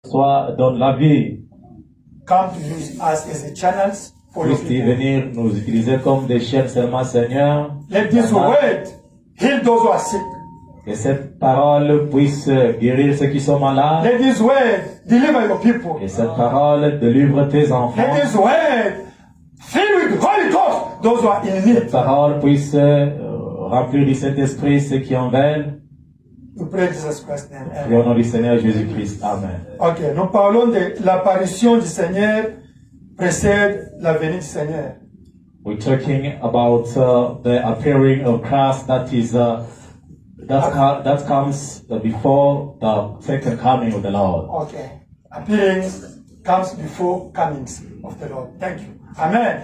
soit donne la vie. Come to use us as a channels for your Puisse-t-il people. venir nous utiliser comme des chaînes seulement, Seigneur. Let this word heal those who are sick. Que cette parole puisse guérir ceux qui sont malades. Let this word deliver your people. Et cette parole délivre tes enfants. Let this word fill with Holy Ghost those who are in need. Cette parole puisse remplir du Saint-Esprit ceux qui en veulent. We pray in Jesus Christ's name. Et au Amen. nom du Seigneur Jésus-Christ. Amen. Ok, nous parlons de l'apparition du Seigneur précède la venue du Seigneur. We're talking about the appearing of Christ that comes before the second coming of the Lord. Okay. Appearing comes before comings of the Lord. Thank you. Amen.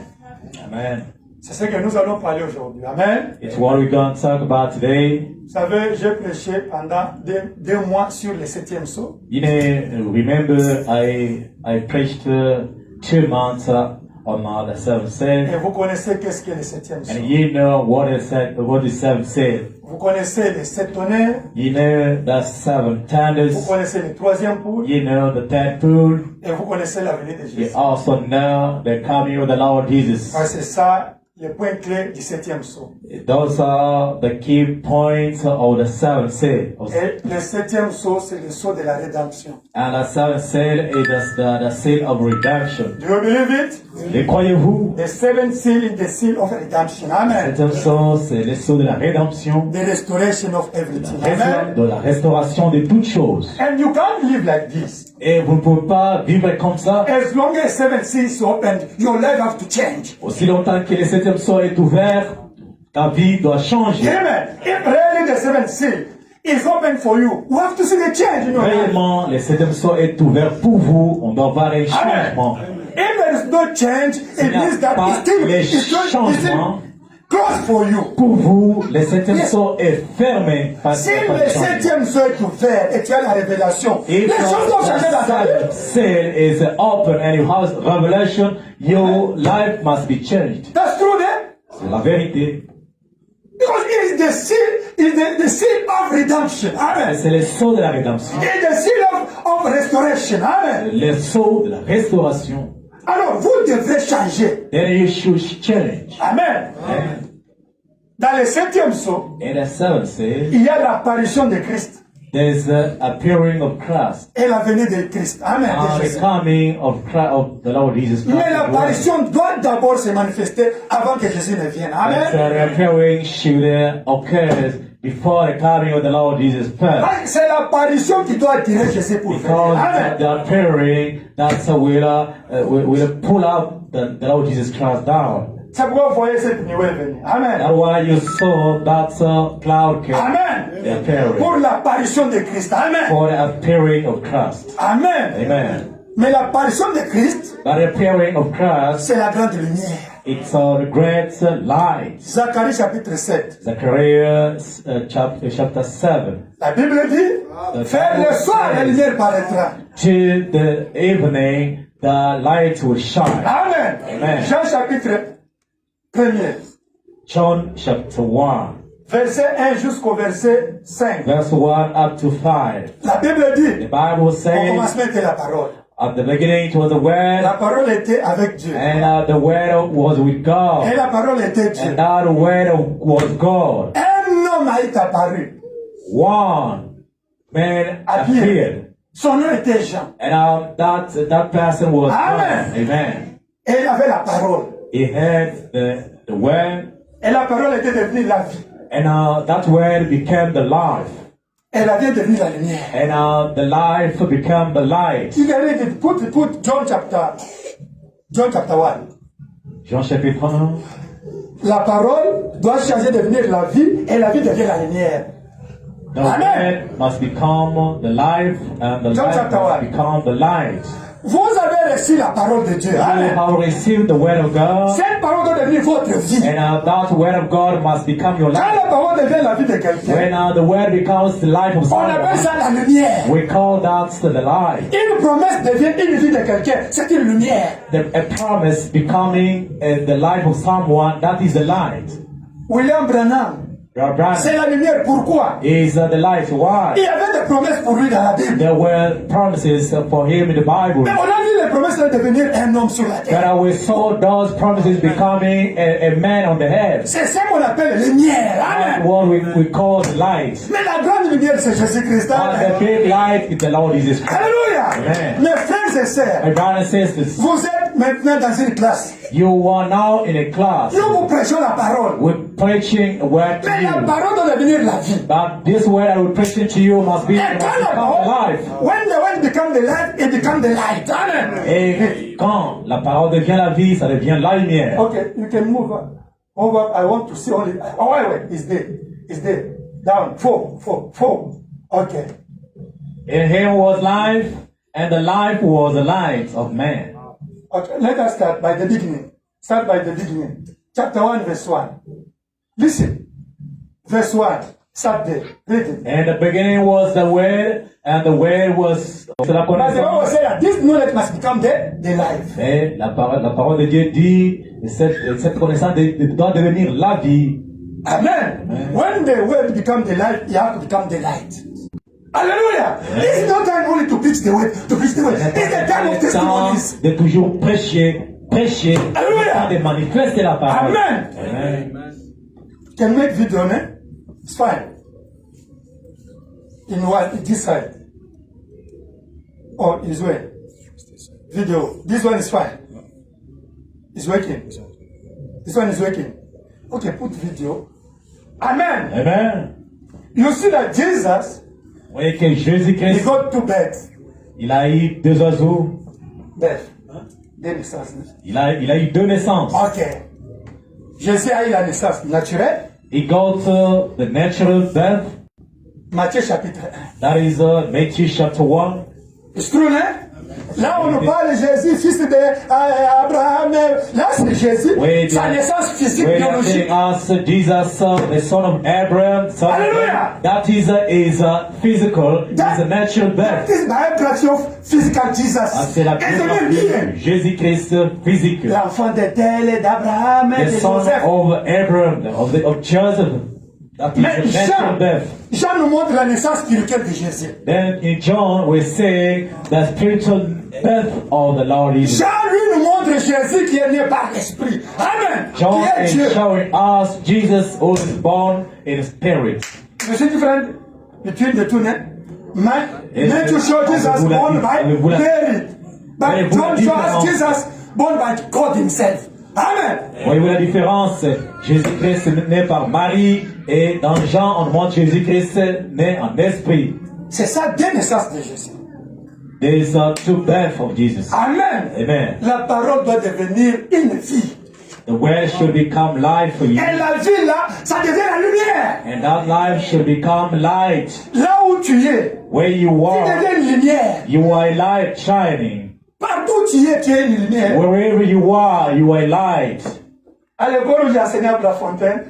Amen. C'est ce que nous allons parler aujourd'hui. Amen. It's what we're going to talk about today. Vous savez, j'ai prêché pendant deux mois sur le 7e sceau. You know, remember I preached 2 months on the seventh Et seal, vous connaissez qu'est-ce qu'est le 7e sceau. and you know what the seventh seal. Vous connaissez les 7 tonnerres. You know the 7 Vous thunders. connaissez le 3e poule. You know the third pool. Et vous connaissez la venue de You Jésus. also know the coming of the Lord Jesus. Ah, c'est ça le point clé du 7e sceau. Those are the key points of the seventh seal. Et le 7e sceau, c'est le sceau de la rédemption. And the seventh seal is the seal of redemption. Do you believe it? Les croyez-vous? The 7th seal is the seal of redemption. Amen. Septième sceau, c'est le sceau de la rédemption, The restoration of everything. Amen. de la restauration de toutes choses. And you can't live like this. Et vous ne pouvez pas vivre comme ça. As long as 7 seals is opened, your life have to change. Aussi longtemps que le septième sceau est ouvert, ta vie doit changer. Amen. If really the 7th seal is open for you, you have to see the change in your life. Réellement, le septième sceau est ouvert pour vous. On doit voir un changement. If there is no change, it n'y a means that pas les it's changements, closed for you. pour vous, le septième sceau est fermé. Si le 7e sceau est ouvert et tu as la révélation, les choses vont changer dans ta vie. the seal is open and you have revelation, your life must be changed. That's true then. C'est la vérité. Because it is the seal, the seal of redemption. Amen. C'est le sceau de la rédemption. It is the seal of restoration. Amen. Le sceau de la restauration. Alors, vous devrez changer. Then you should change. Amen. And Dans le 7e sceau, in the seventh seal, il y a l'apparition de Christ there's the appearing of Christ. et la venue de Christ. Amen. And De the Jésus. coming of Christ, of the Lord Jesus Christ. Mais l'apparition doit d'abord se manifester avant que Jésus ne vienne. And so Amen. the appearing should occur before the coming of the Lord Jesus Christ. Ah, c'est l'apparition qui doit attirer Jésus pour venir. Because Amen. the appearing, that's will pull up the Lord Jesus Christ down. C'est pourquoi vous voyez cette nuée venir. Amen. That's why you saw that cloud came. Amen. The appearing. Pour l'apparition de Christ. Amen. For the appearing of Christ. Amen. Amen. Mais l'apparition de Christ, But the appearing of Christ, c'est la grande lumière. it's the great light. Zacharie chapitre 7. Zechariah chapter 7. La Bible dit, faire le soir, la lumière paraîtra. To the evening, the light will shine. Amen. Amen. Jean chapitre 1er, John chapter 1, verset 1 jusqu'au verset 5. verse 1 up to 5. La Bible The dit, Bible au says, commencement était la parole. at the beginning it was the Word, La parole était avec Dieu. and the Word was with Et God, la parole était Dieu. and that Word was God. Un homme est apparu. One man appeared, Son nom était Jean. and that person was Amen. God. Amen. Et il avait la parole. He had the Word, Et la parole était devenue la vie. and that Word became the life, Elle avait devenu la lumière. and the life became the light. You can read it. Put John chapter 1. Jean chapitre 1. La parole doit changer, devenir la vie, et la vie devient la lumière. The Amen. Word must become the life, and the John life chapter must 1. become the light. Vous avez reçu la parole de Dieu. You Amen. have received the Word of God, Cette parole doit devenir votre vie. and that Word of God must become your Quand life. la parole devient la vie de quelqu'un, When the Word becomes the life of on appelle someone, ça la lumière. we call that the light. Une promesse devient une vie de quelqu'un, c'est une lumière. A promise becoming the life of someone, that is the light. William Branham Brother Branham C'est la lumière. Pourquoi? is the light. Il Why? y avait des promesses pour lui dans la Bible. There were promises for him in the Bible. Mais on a vu les promesses de devenir un homme sur la terre. But we saw those promises becoming a man on the head. C'est ça qu'on appelle lumière. That's Amen. what we call light. Mais la grande lumière, c'est Jésus-Christ. But the Amen. big light is the Lord Jesus Christ. Alléluia. Amen. Mes frères et sœurs, My brothers and sisters, vous êtes maintenant dans une classe. you are now in a class. Nous vous prêchons la parole. We're preaching a word to Mais la you. parole doit devenir la vie. But this word I will preach to you must be Et quand la become parole, alive. when the word become the light, it become the light. Amen. Et quand la parole devient la vie, ça devient la lumière. Okay, you can move over. I want to see only. Oh, wait, it's there. It's there. Down. Four. Okay. In him was life, and the life was the light of man. Okay, let us start by the beginning. Start by the beginning. Chapter 1, verse 1. Listen. Verse 1. Start there. Read it. In the beginning was the word, and the word was c'est la But the Bible connaissance. says that this knowledge must become the life. Et la parole de Dieu dit, cette connaissance doit devenir la vie. Amen. When the word become the light, you have to become the light. Hallelujah. This is not time only to preach the word, It's the time of testimonies. De toujours prêcher, Alléluia. de manifester la parole. Amen. Amen. Can make video, ne? It's fine. In what? This side. Or is way. Video. This one is fine. It's working. This one is working. Okay, put video. Amen. Amen. You see that Jesus, Vous voyez que he Jésus-Christ, got two birds. il a eu deux oiseaux, Birth. Deux naissances. il a eu deux naissances. Ok. Jésus a eu la naissance naturelle. He got the natural birth, Matthieu chapitre 1. that is Matthew chapter 1. C'est true, hein? Là, on nous parle de Jésus, fils d'Abraham. Là, c'est Jésus, Oui, sa naissance physique, When I biologique. say us, Jesus, the son of Abraham, son of Hallelujah. that is physical, is a natural That birth. is biography of physical Jesus. Ah, c'est la Et c'est même biographie bien. de Jésus-Christ physique. L'enfant d'Ethel, d'Abraham, The de son Joseph. of Abraham, of Joseph. That is Mais a natural Jean, birth. Jean nous montre la naissance spirituelle de Jésus. Then in John we say the spiritual birth of the Lord Jesus. Jean, lui, nous montre Jésus qui est né par l'Esprit. Amen. John Qui est is Dieu. showing us Jesus who is born in spirit. You see different between the two, ne? Matthew showed Jesus vous la- born by vous la- Mary. But vous la John shows différence. Jesus born by God himself. Amen. Voyez-vous la différence? Jésus-Christ est né par Marie et dans Jean on montre Jésus-Christ né en esprit. C'est ça, deux naissances de Jésus. There is two births of Jesus. Amen. Amen. La parole doit devenir une vie. The word should become life for you. Et la vie là, ça devient la lumière. And that life should become light. Là où tu es, Where you tu are, deviens une lumière. you are a light shining. Partout où tu es une lumière. Wherever you are a light. À l'école où j'ai enseigné à Brafontaine,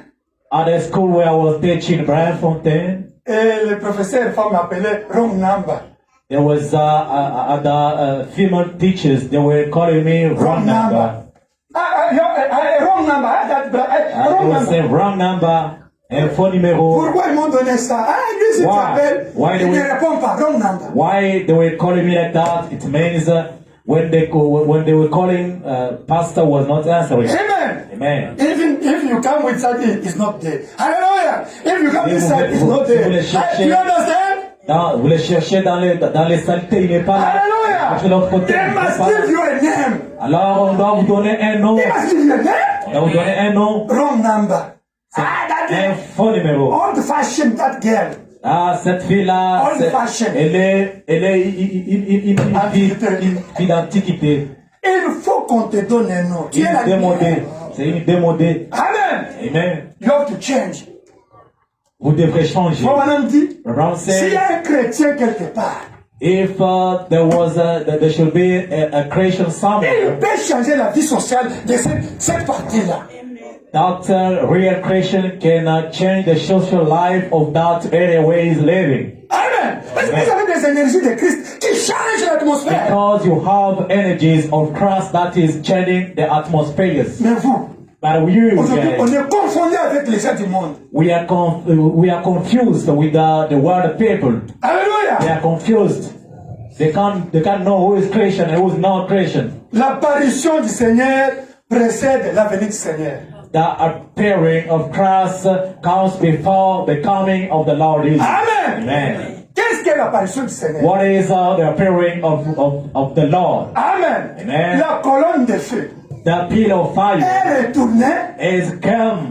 At the school where I was teaching Brian Fontaine, et le professeur femme m'appelait Wrong Number. there was the female teachers. They were calling me wrong number. Wrong number. I Wrong was number. saying wrong number and phone numéro. Pourquoi ils m'ont donné ça? Ah, lui, si tu Why? appelles, Why il do ne we- répond pas. Wrong number. Why they were calling me like that? It means when they were calling, pastor was not answering. Amen. Amen. Even if you come with something, it's not there. Hallelujah. If you come Si this vous- side, it's vous- not si there. vous le cherchez- You understand? Vous le cherchez dans les saletés, il n'est pas là. Parce que l'autre côté, They il n'est must pas là. give you a name. Alors on doit vous donner un nom. They must give you a name. On doit vous donner un nom. Wrong number. Ah, that Un is faux numéro. old fashioned, that girl. Ah, cette fille-là, Old fashioned. elle est une fille d'antiquité. Il faut qu'on te donne un nom. Tu es la Une démodée. lumière. C'est une démodée. Amen. Amen. You have to change. Vous devrez changer. Mon madame dit, Around s'il y says, a un chrétien quelque part, if there should be a creation il somewhere, peut changer la vie sociale de cette partie-là. that real creation can change the social life of that area where he's living. Amen. Parce que vous avez des énergies de Christ qui changent l'atmosphère. Because you have energies of Christ that is changing the atmospheres. Mais vous, But you Aujourd'hui, on guys, est confondu avec les gens du monde. we are confused with the world people. They Alléluia. are confused. They can't know who is Christian and who is not Christian. L'apparition du Seigneur précède la venue du Seigneur. The appearing of Christ comes before the coming of the Lord Jesus. Amen. Amen. Qu'est-ce qu'est l'apparition du Seigneur? What is the appearing of the Lord? Amen. Amen. La colonne de feu The pillar of fire est retournée is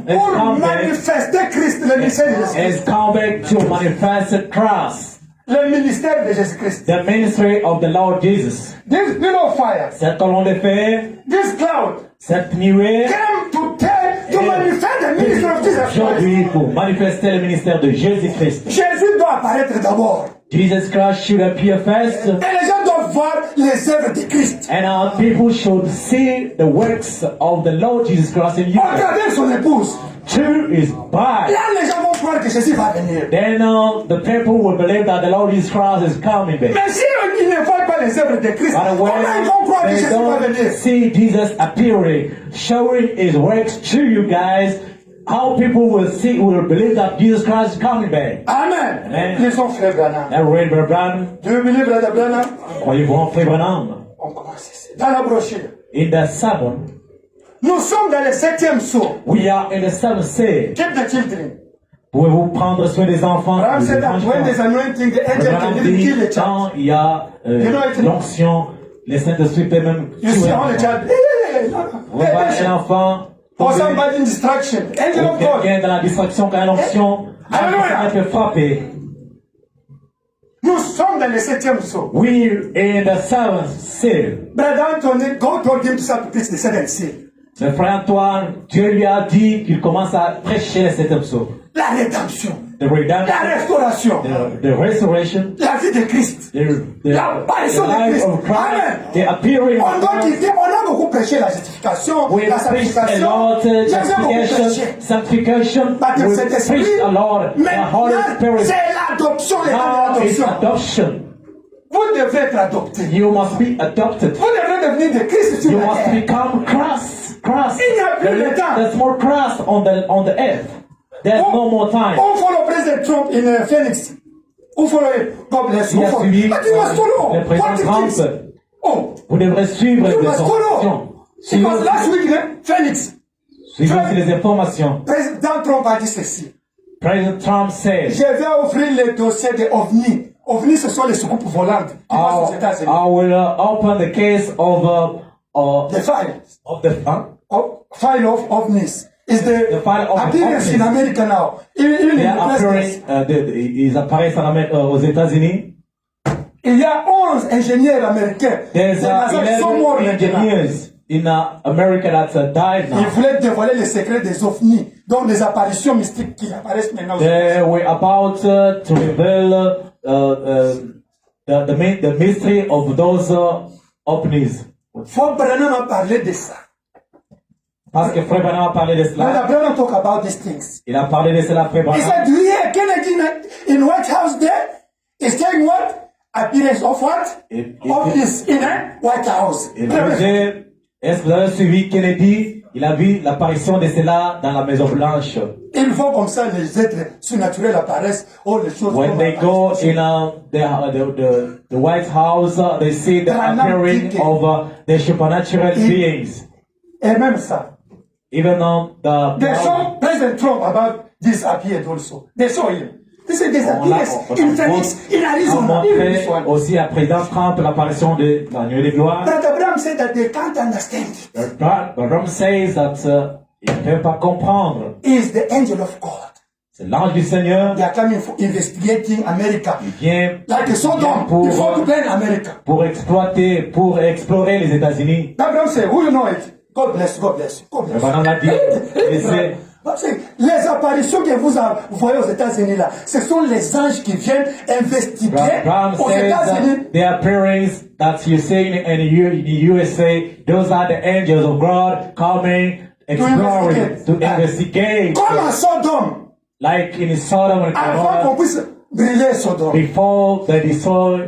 pour come back, manifester Christ, le ministère de Jésus-Christ. is come back to manifest Christ, Le ministère de Jésus-Christ. the ministry of the Lord Jesus. This pillar of fire, Cette colonne de feu, this cloud, cette nuée, came to tell, to manifest the ministry of Jesus Christ. aujourd'hui pour manifester le ministère de Jésus-Christ. Jésus doit apparaître d'abord. Jesus Christ should appear first, Et les gens doivent voir les œuvres de Christ. and our people should see the works of the Lord Jesus Christ in you. Regardez son épouse. Two is by. Là, les gens vont croire que Jésus va venir. Then the people will believe that the Lord Jesus Christ is coming back. Mais si ils ne voient pas les œuvres de Christ, But comment ils vont croire que when they Jésus va venir? don't see Jesus appearing, showing his works to you guys, how people will believe that Jesus Christ is coming back. Amen. Amen. Lisons Frère Branham. That read Brother Branham, Do you believe Brother Branham? croyez-vous en Frère Branham? On commence ici. Dans la brochure. In the seven, Nous sommes dans le 7e saut. we are in the seventh seal. Keep the children. Pouvez-vous prendre soin des enfants? Branham Des said that enfants? when there's anointing, the angel Branham can even kill dit, the child. quand il y a l'onction, les Saint-Esprit peut même You tuer see un all the enfant. child. Hey, no, no. On Pay voit un attention. enfant Or tomber, somebody in distraction. Angel ou of God. quelqu'un dans la distraction quand il y a l'onction, Alléluia. il peut frapper. Nous sommes dans le 7e saut. We're in the seventh seal. Brother Anthony, God told him to start to preach the 7th seal. Le frère Antoine, Dieu lui a dit qu'il commence à prêcher le septième saut. La rédemption. The redemption, La restauration. the restoration, La vie de Christ. the L'apparition de life Christ. of Christ, Amen. the appearing On of doit Christ. quitter, on a beaucoup prêché la justification, We la preach a sanctification. lot, J'ai beaucoup prêché. sanctification. But We cet esprit, preach a lot, the Holy maintenant, Spirit. c'est l'adoption, les Now it's l'adoption. adoption. Vous devrez être adopté. You must be adopted. Vous devrez devenir de Christ sur You la must terre. become Christ. Christ. Il n'y a plus de temps. There's more Christ on the earth. There's no more time. On follow President Trump in Phoenix. Who follow him? God bless you. Il a Follow. suivi But you must follow. le président What Trump. things? Oh, Vous devrez suivre you les must informations. follow. Suivez Because last week, Phoenix, suivez aussi les informations. Président Trump a dit ceci. President Trump said, Je vais ouvrir le dossier de OVNI. OVNI, ce sont les soucoupes volantes qui passent aux États-Unis. I will open the case The file. of the File of OVNIs. Is the file of appearance in OVNIs. America now. Even in they the are presidents. appearing, ils apparaissent aux États-Unis. Il y a 11 ingénieurs américains. There's Les NASA qui sont morts 11 maintenant. engineers in America that died Ils now. voulaient dévoiler les secrets des ovnis, donc des apparitions mystiques qui apparaissent maintenant. They were about to reveal the mystery of those ovnis. Frère Branham a parlé de ça. Parce que Frère Branham a parlé de Brother cela. Branham talk about these things. Il a parlé de cela, Frère He Branham. said, do you hear Kennedy in White House there? He's saying what? Appearance of what? Of this in a White House. Il disait, est-ce que vous avez suivi Kennedy? Il a vu l'apparition de cela dans la Maison Blanche. Ils font comme ça, les êtres surnaturels apparaissent, oh, les choses When comme they go apparaissent. in the White House, they see the appearing of the supernatural beings. Et même ça. Even on They the saw President Trump about this appeared also. They saw him. This is this appearance in Phoenix, in on Arizona, even this montrait one. aussi à président Trump l'apparition de la nuée de gloire. Brother Abraham said that they can't understand. Branham says that il ne peut pas comprendre. He is the angel of God. C'est l'ange du Seigneur They are coming for investigating America. qui vient Like Sodom, before to blame America. pour explorer les États-Unis. Abraham said, who you know it? God bless you, God bless you, God bless you. Branham l'a dit. Et c'est Les apparitions que vous voyez aux États-Unis là, ce sont les anges qui viennent investiguer Branham aux says États-Unis. the appearance that you see in the USA, those are the angels of God coming, exploring, to investigate. Comme à Sodome, Like in Sodom and avant qu'on Gomorrah, puisse brûler Sodome, before they destroy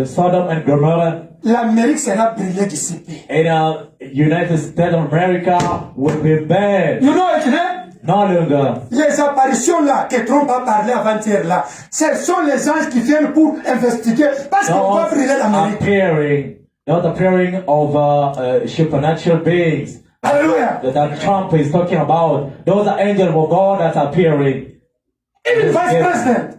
Sodom and Gomorrah, l'Amérique sera brûlée d'ici. and United States of America will be bad. You know it, eh? No longer. Les apparitions là que Trump a parlé avant-hier là, ce sont les anges qui viennent pour investiguer parce qu'on va brûler l'Amérique. Not appearing of supernatural beings Alléluia. that Trump is talking about. Those are angels of God that are appearing. Even Vice President,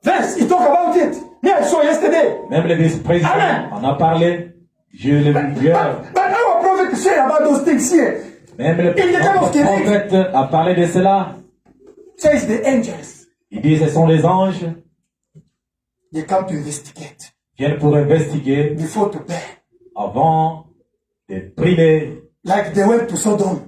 Vance, he talked about it. Me, I saw yesterday. Même le vice-président en a parlé. Je l'ai vu hier. But our prophet said about those things here. Même le prophète a parlé de cela. Says the angels. Il dit ce sont les anges They come to investigate. qui viennent pour investiguer Before to burn. avant de brûler. Like they went to Sodom.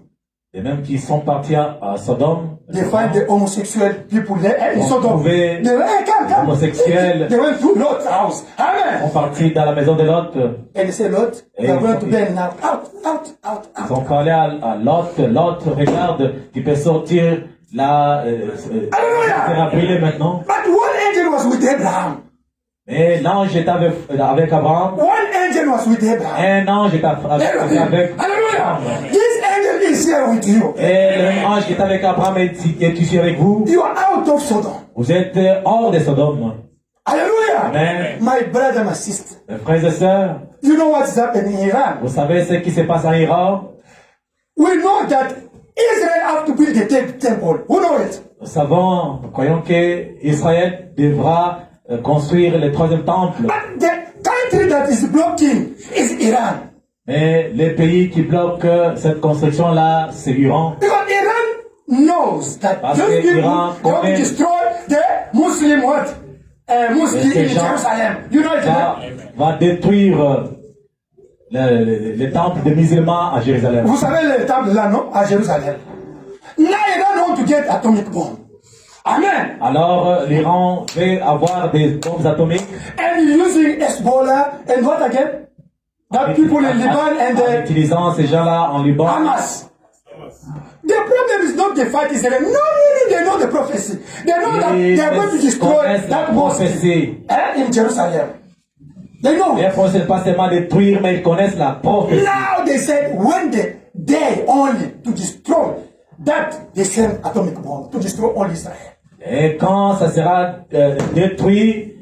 Et même qui sont partis à Sodome. They find the homosexual people there in Sodom. Trouvé They went, hey, come. homosexuels. They went to Lot's house. Amen. Ils sont partis dans la maison de Lot. And they said, Lot, we are going to burn now. Out, out, out, Ils out. ont parlé à Lot. Lot, regarde, tu peux sortir là. Alléluia. Brûler maintenant. But one angel was with Abraham. Et l'ange était avec Abraham. One angel was with Abraham. Un ange était avec Hallelujah. This angel is here with you. Et le même ange qui est avec Abraham est ici avec vous. You are out of Sodom. Vous êtes hors de Sodome. Hallelujah. Amen. My brother, my sister. Mes frères et sœurs, You know what's happening in Iran? vous savez ce qui se passe en Iran? We know that Israel have to build the third temple. Who know it? Nous croyons que Israël devra construire le troisième temple. But the country that is blocking is Iran. Mais les pays qui bloquent cette construction-là, c'est l'Iran. Because Iran knows that Parce those que people Iran want to connaît- destroy the Muslim what? Muslim Ces in gens Jerusalem. You know it? va détruire le temple des musulmans à Jérusalem. Vous savez le temple là, non? À Jérusalem. Now Iran want to get atomic bomb. Amen. Alors l'Iran veut avoir des bombes atomiques. And using Hezbollah and what again? That people in Liban and En the utilisant ces gens-là en Liban. Hamas. The problem is not the fight Israel. No, they know the prophecy. They know that they are going to destroy connaissent la that mosque prophétie. in Jerusalem. They know. Les ne c'est pas seulement détruire, mais ils connaissent la prophétie. Now they said when the day only to destroy that they send atomic bomb to destroy all Israel. Et quand ça sera détruit,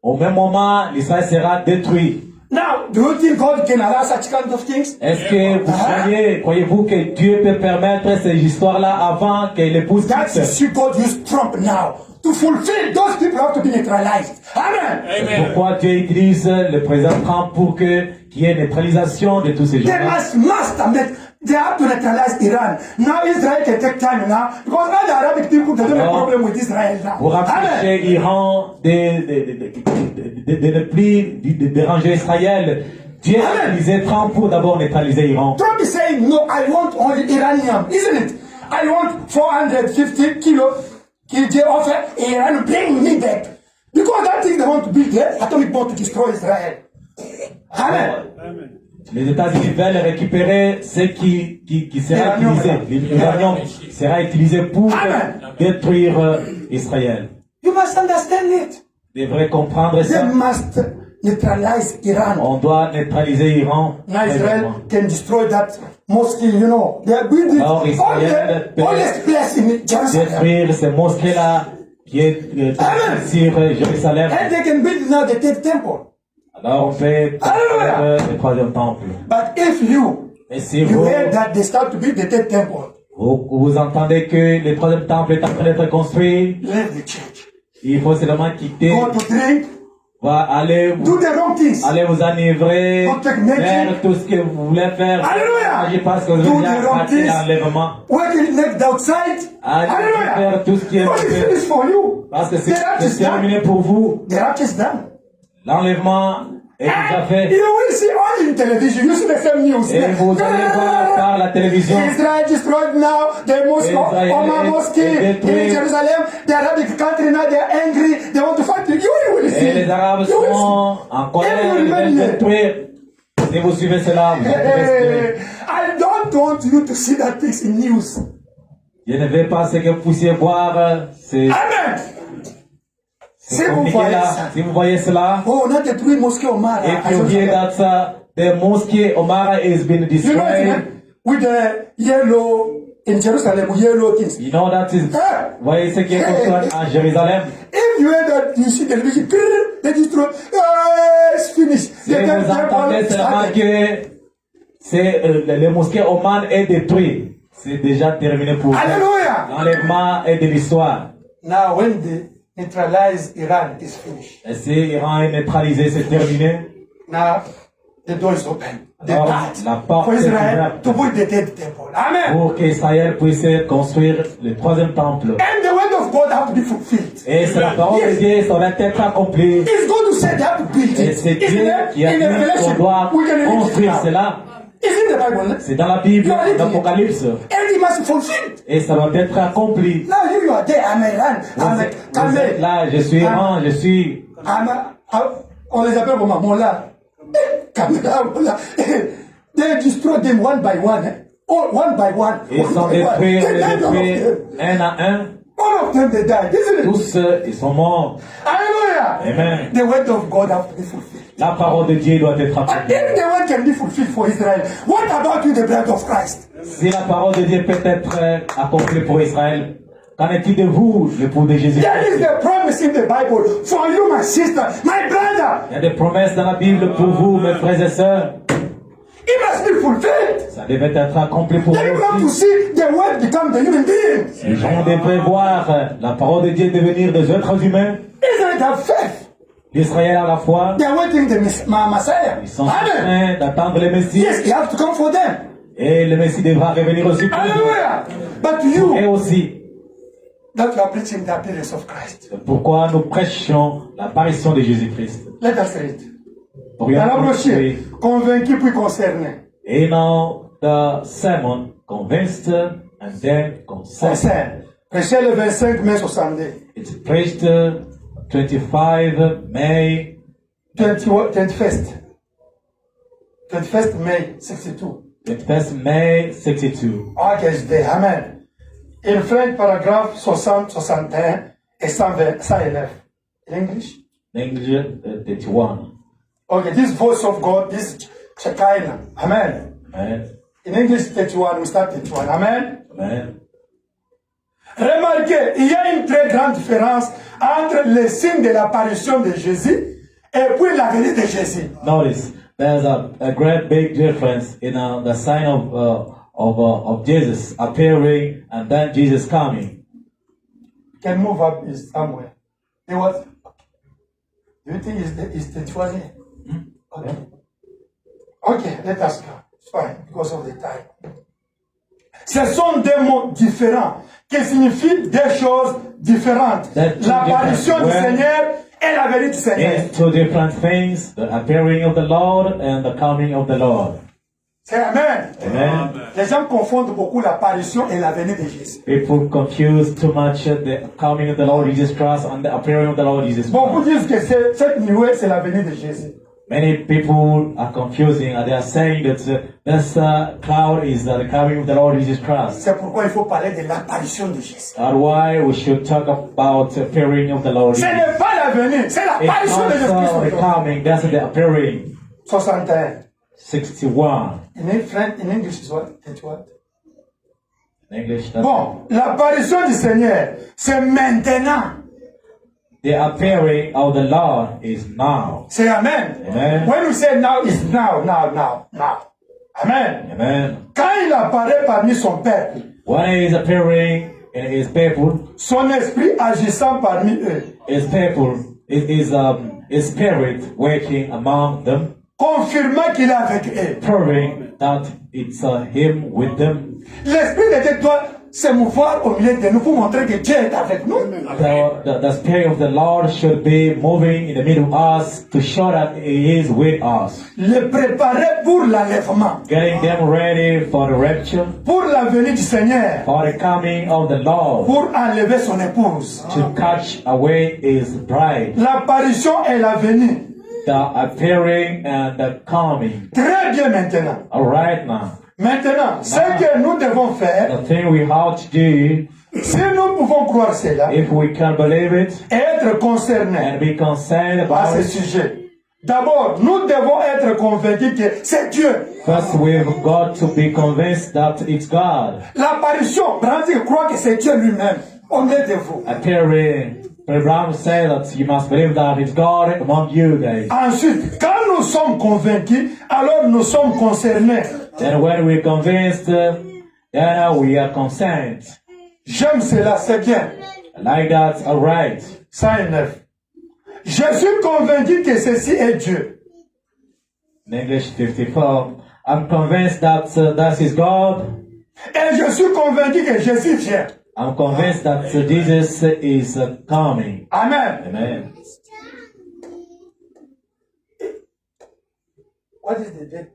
au même moment, l'Israël sera détruit. Now, do you think God can allow such kind of things? Est-ce que vous croyez-vous que Dieu peut permettre ces histoires-là avant que l'épouse That's quitte? see God use Trump now to fulfill those people have to be neutralized. Amen. Pourquoi Dieu utilise le président Trump pour qu'il y ait une neutralisation de tous ces They gens-là? must admit they have to neutralize Iran. Now Israel can take time now because all the Arabic people they don't have a problem with Israel now. Pour Amen. empêcher l'Iran de ne plus déranger Israël, Dieu a utilisé Trump pour d'abord neutraliser l'Iran. Trump is saying, no, I want only Iranian, isn't it? I want 450 kg offer Iran, bring me back. Because that thing they want to build there, atomic bomb to destroy Israel. Amen. Les États-Unis veulent récupérer ce qui sera utilisé. L'uranium sera utilisé pour détruire Israël. You must understand it. Vous devrez comprendre They ça. must neutralize Iran. On doit neutraliser l'Iran. Now Israel can destroy that mosque, you know. They are building all the place in Jerusalem. Détruire ces mosquées-là qui est sur Jérusalem. And they can build now the third temple. Alors on fait le troisième temple. But if Et si you vous, hear that they start to build the third temple, vous entendez que le troisième temple est en train d'être construit, leave the church. il faut seulement quitter, Go to drink, aller do the wrong things. allez vous enivrer, Don't take medicine. faire tout ce que vous voulez faire. Alléluia. Je pense que vous Do avez the wrong raté things. l'enlèvement. Working next outside. Allez Hallelujah. faire tout ce qui est What is fait. finished for you? Parce que The rapture is c'est terminé done. pour vous. The rapture is done. L'enlèvement est déjà And fait. you will see all in television. You see the same news. Et vous allez voir par la télévision. Israel destroyed now the mosque, Israel Omar Mosque est in détruit. Jerusalem. The Arabic country now they are angry. They want to fight you. You will see. Et les Arabes You will sont en colère, Every ils veulent rebellion. détruire. Si vous suivez cela, vous see. êtes I don't want you to see that things in news. Je ne veux pas ce que vous puissiez voir. C'est Amen. Si vous voyez là, ça, si vous voyez cela, oh, on a détruit la mosquée Omar. if you hear that the mosque Omara is being You know destroyed, it, with the yellow in Jerusalem, yellow things. you know that is, vous voyez ce qui est construit à Jérusalem. If you hear that, you see the television, they destroy, it's finished. Si vous entendez seulement que le mosquée Oman est détruit, c'est déjà terminé pour vous. Hallelujah! L'enlèvement est de l'histoire. Now, when they neutralize Iran, it's finished. Et si l'Iran est neutralisé, c'est terminé. Now, the door is open. The Alors, path la porte for est Israel ouverte. to build the third temple. Amen. Pour qu'Israël puisse construire le troisième temple. And the word of God have to be fulfilled. Et c'est la parole de Dieu, ça doit être accompli. It's God who said they have to build Et it. c'est Isn't Dieu it? qui a In dit the qu'on Revelation, doit we can read it construire now. cela. It's in the Bible. C'est dans la Bible, You are reading dans it. l'Apocalypse. And it must be fulfilled. Et ça doit être accompli. Now you are there. I'm Iran. Vous êtes là, je suis Iran, je suis... On les appelle comment? Mollah. Kamala, Mollah. They destroy them one by one. Oh, one by one. Ils sont détruits, un à un. All of them, they died, isn't it? Tous, ils sont morts. Hallelujah. Amen. The word of God have to be fulfilled. La parole de Dieu doit être And accomplie. if the word can be fulfilled for Israel, what about you, the blood of Christ? Si la parole de Dieu peut être accomplie pour Israël, qu'en est-il de vous, le pour de Jésus? There is the promise in the Bible for you, my sister, my brother. Il y a des promesses dans la Bible pour vous, mes frères et sœurs. It must be fulfilled. Ça devait être accompli pour Then you have vous to aussi. see the word become the human being. Les gens devraient voir la parole de Dieu devenir des êtres humains. Israel have faith. L'Israël à la foi, They are waiting the Messiah. ils sont en Amen. train d'attendre le Messie. Yes, he have to come for them. Et le Messie devra revenir aussi pour vous. Hallelujah. But Et you, aussi, that you are preaching the appearance of Christ. pourquoi nous prêchons l'apparition de Jésus-Christ. Let us read. Pour Dans la y brochure, entrer. convaincu puis concerné. Et now the sermon convinced and then concerned. Concerne. Prêché le 25 mai 62. It's preached 25 May 21st. 21st May 62. 21st May 62. August Day. Amen. In French, paragraphe 60, 61 et 120, 109. In English? English 31. Okay, this voice of God, this Shekinah. Amen. Amen. In English 31, we start 31. Amen. Amen. Remarquez, il y a une très grande différence entre le signe de l'apparition de Jésus et puis la venue de Jésus. Notice there's a great big difference in the sign of Jesus appearing and then Jesus coming. Can move up is somewhere. It was. Do you think it's the 20? Okay. Okay, let us go. It's fine because of the time. Ce sont deux mots différents qui signifient des choses différentes. L'apparition du Seigneur et la venue du Seigneur. It's two different things: the appearing of the Lord and the coming of the Lord. C'est Amen. Amen. Les gens confondent beaucoup l'apparition et la venue de Jésus. People confuse too much the coming of the Lord Jesus Christ and the appearing of the Lord Jesus Beaucoup Christ. disent que cette nuée, c'est la venue de Jésus. Many people are confusing and they are saying that this cloud is the coming of the Lord Jesus Christ. C'est pourquoi il faut parler de l'apparition de Jésus. That's why we should talk about the appearing of the Lord Ce Jesus. n'est pas la venue, c'est It's l'apparition de also the Jésus-Christ. coming, that's the appearing. 61. 61. In English is what? It's what? In English, that's Bon, l'apparition du Seigneur, c'est maintenant. the appearing of the Lord is now. C'est Amen. Amen. When we say now, it's now. Amen. Amen. Quand il apparaît parmi son peuple, When he is appearing in his people, son esprit agissant parmi eux, his people, his spirit working among them, confirmant qu'il est avec eux. proving that it's him with them. L'esprit de Dieu doit se mouvoir au milieu de nous pour montrer que Dieu est avec nous. The spirit of the Lord should be moving in the middle of us to show that he is with us. Le préparer pour l'enlèvement, Getting them ready for the rapture, pour la venue du Seigneur, for the coming of the Lord, pour enlever son épouse. to catch away his bride. L'apparition et la venue. The appearing and the coming. Très bien maintenant. All right now. Maintenant, ce que nous devons faire, The thing we have to do, Si nous pouvons croire cela if we can believe it et être concernés and be concerned à about ce it, sujet, d'abord, nous devons être convaincus que c'est Dieu. first we've got to be convinced that it's God. L'apparition, Brandy croit que c'est Dieu lui-même. On est de vous. Terry Brown said that you must believe that it's God among you guys. Ensuite, quand nous sommes convaincus, alors nous sommes concernés. Then when we're convinced, then we are concerned. J'aime cela, c'est bien. Like that, alright. 109. Je suis convaincu que ceci est Dieu. In English 54, I'm convinced that that is God. Et je suis convaincu que Jésus vient. I'm convinced that Jesus is coming. Amen. Amen. What is the date?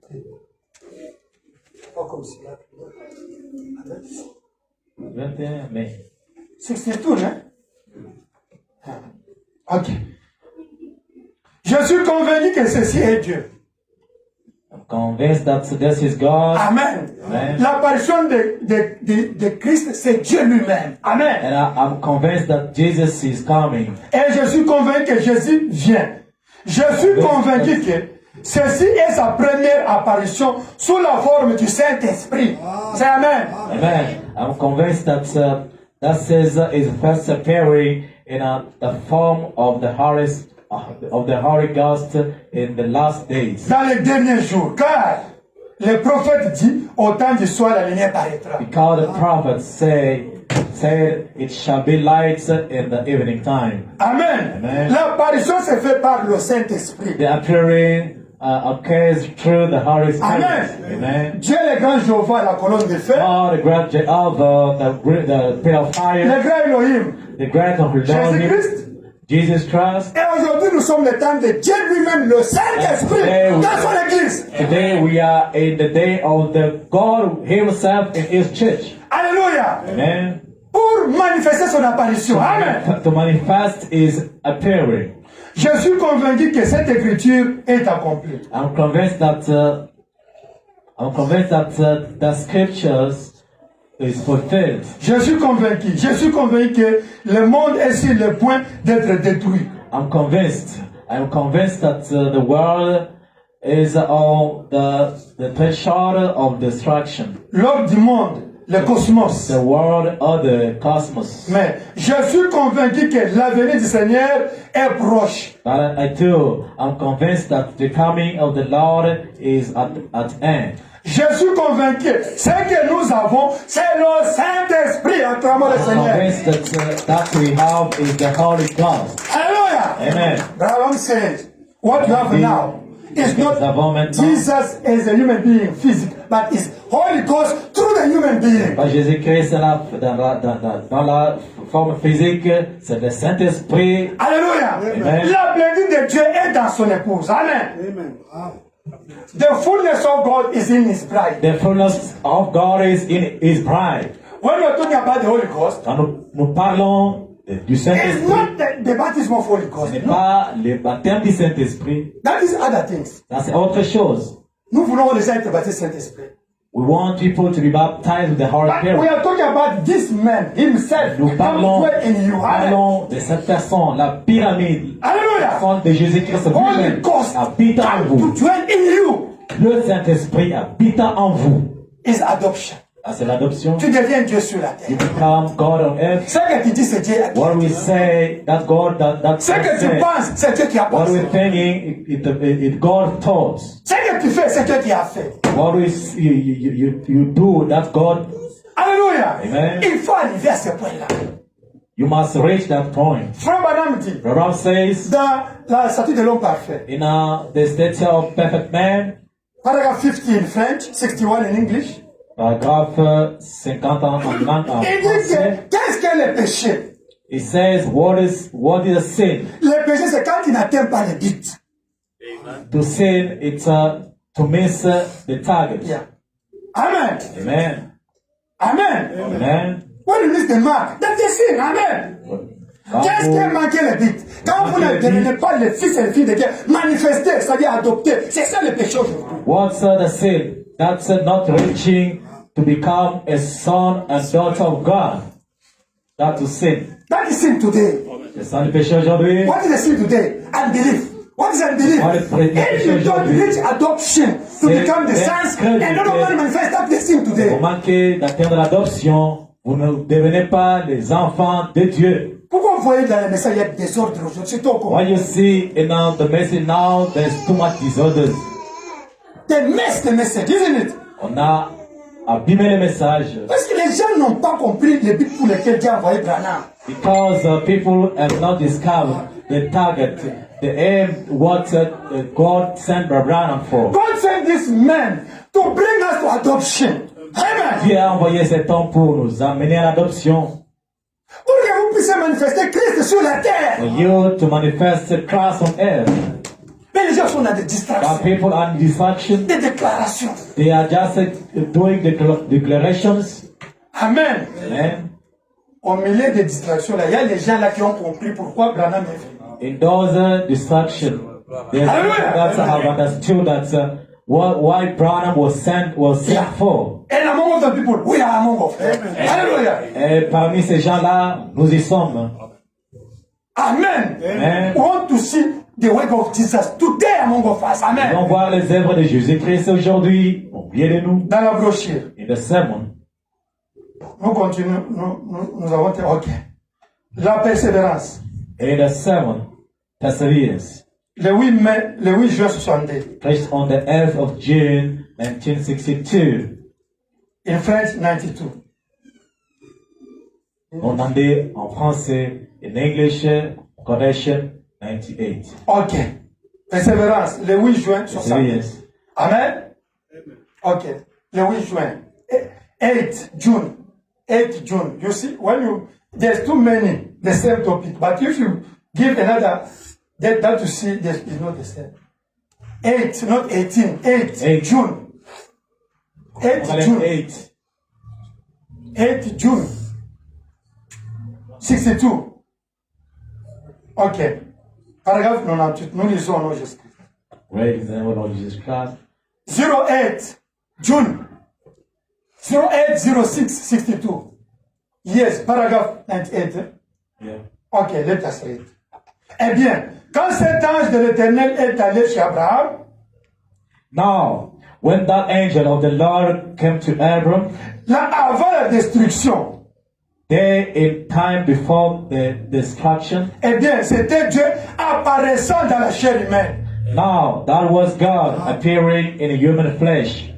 Pas comme cela. 21 mai. 62, hein? Ok. Je suis convaincu que ceci est Dieu. I'm convinced that this is God. Amen. Amen. L'apparition de Christ, c'est Dieu lui-même. Amen. And I'm convinced that Jesus is coming. Et je suis convaincu que Jésus vient. Je suis convaincu que ceci est sa première apparition sous la forme du Saint-Esprit. C'est Amen. Amen. I'm convinced that that says is first appearing in the form of the Holy Ghost in the last days. Dans les derniers jours, car le prophète dit, au temps du soir, la lumière paraîtra. Because the prophets said it shall be light in the evening time. Amen. Amen. L'apparition se fait par le Saint-Esprit. The appearing occurs through the Holy Spirit. Amen. Amen. Dieu le grand Jéhovah, la colonne de feu. Oh, the great Jehovah, the pillar of fire, Le grand Elohim. the great Elohim, Jésus-Christ. Jesus Christ. Et aujourd'hui, nous sommes le temps de Dieu lui-même, le Saint-Esprit, dans son Église. Today we are in the day of the God Himself in His church. Alléluia. Amen. Pour manifester son apparition. Amen. To manifest is appearing. Je suis convaincu que cette écriture est accomplie. I'm convinced that the scriptures is fulfilled. Je suis convaincu que le monde est sur le point d'être détruit. I'm convinced that the world is on the threshold of destruction. L'ordre du monde, le cosmos. The world of the cosmos. Mais je suis convaincu que l'avenir du Seigneur est proche. But I'm convinced that the coming of the Lord is at hand. Je suis convaincu, ce que nous avons, c'est le Saint-Esprit à travers le I'm Seigneur. convinced that we have is the Holy Ghost. Alléluia. Amen. Braham says, what you have now is not Jesus as a human being, physical, but is Holy Ghost through the human being. Jésus-Christ dans la forme physique, c'est le Saint-Esprit. Alléluia. Amen. La plénitude de Dieu est dans son épouse. Amen. Amen. The fullness of God is in his bride. The fullness of God is in His bride. When we are talking about the Holy Ghost, Quand nous parlons du it's Saint-Esprit, not the baptism of Holy Ghost. ce n'est No. pas le baptême du Saint-Esprit, That is other things. ça c'est autre chose. Nous voulons les gens être baptisés Saint-Esprit. We want people to be baptized with the Holy But we Spirit. are talking about this man himself. Nous parlons, in you. Amen. parlons de cette personne, la pyramide, la Alléluia. personne de Jésus-Christ Holy lui-même, Ghost habitant en come to vous. dwell in you Le Saint-Esprit habitant en vous. is adoption. Ah, c'est l'adoption. Tu deviens Dieu sur la You terre. become God on earth. Ce que tu dis, c'est Dieu. What we say, that God, that Ce que tu said. penses, c'est Dieu qui a What pensé. we're thinking, it God thought. Ce que tu fais, c'est Dieu qui a fait. What you do, that God, Alléluia. Amen. Il faut arriver à ce point-là. you must reach that point. Frère Branham dit, Rabbi says, dans la statue de l'homme parfait, in the stature of perfect man, paragraphe 50 in French, 61 in English, paragraphe 50 en langue en il dit que français, qu'est-ce que le péché? it says, what is a sin? Le péché, c'est quand tu n'atteins pas le but. To sin, it's to miss the target. Yeah. Amen. Amen. Amen. Amen. When you miss the mark, that's a sin. Amen. Qu'est-ce qui a manqué le but? Quand vous ne devenez pas le fils et le fille de Dieu, manifesté, c'est-à-dire adopté, c'est ça le péché aujourd'hui. What's the sin? That's not reaching to become a son and daughter of God. That to sin. That is sin today. Le sang du péché aujourd'hui. What is the sin today? Unbelief. What is unbelief? What is If you don't reach adoption to C'est become the sons, incrédulité. and no one manifest that the sin Vous today. manquez d'atteindre l'adoption. Vous ne devenez pas les enfants de Dieu. Pourquoi vous voyez dans les messages, il y a des ordres aujourd'hui? C'est tout What you see in the message now, there's too much disorders. They mess the message, isn't it? On a abîmé le message Parce que les gens n'ont pas compris le but pour lequel Dieu a envoyé Branham. because people have not discovered the target, the aim, what God sent Abraham for. God sent this man to bring us to adoption. Amen. Dieu a envoyé cet homme pour nous amener à l'adoption. Pour que vous puissiez manifester Christ sur la terre. For you to manifest Christ on earth. Mais les gens sont dans des But distractions, people are in distraction. des déclarations. They are just doing declarations. Amen. Amen. Au milieu des distractions, là, il y a les gens là qui ont compris pourquoi Branham est venu. In those distractions, there's people that have understood that why Branham was sent for. And among other people, we are among of them. Hallelujah. Et parmi ces gens-là, nous y sommes. Amen. Amen. We want to see the work of Jesus today among of us. Nous allons Amen. voir les œuvres de Jésus-Christ aujourd'hui au milieu de nous. Dans la brochure, In the sermon, nous continuons, nous avons été, ok. La persévérance. in the sermon, perseverance, Le 8 mai, le 8 juin 62. preached on the 8th of June, 1962, In French, 92. en anglais, en français, in English, correction, 98. Ok. Persévérance, le 8 juin 62. Perseverance. Amen. Ok. Le 8 juin. 8 June. 8 June. You see, when you, there's too many, the same topic. But if you give another, that to see, this is not the same. 8, not 18. 8 Eight. June. 8 On June. 8. 8 June. 62. Ok. Paragraphe 98. Nous lisons au nom de Jésus. Read in the name of Lord Jesus Christ. 08 June 080662. Yes, paragraph 98. Yeah. Ok, let us read. Eh bien, quand cet ange de l'Éternel est allé chez Abraham, Now, when that angel of the Lord came to Abram, là avant la destruction, there in time before the destruction, eh bien, c'était Dieu apparaissant dans la chair humaine. now that was God appearing in a human flesh.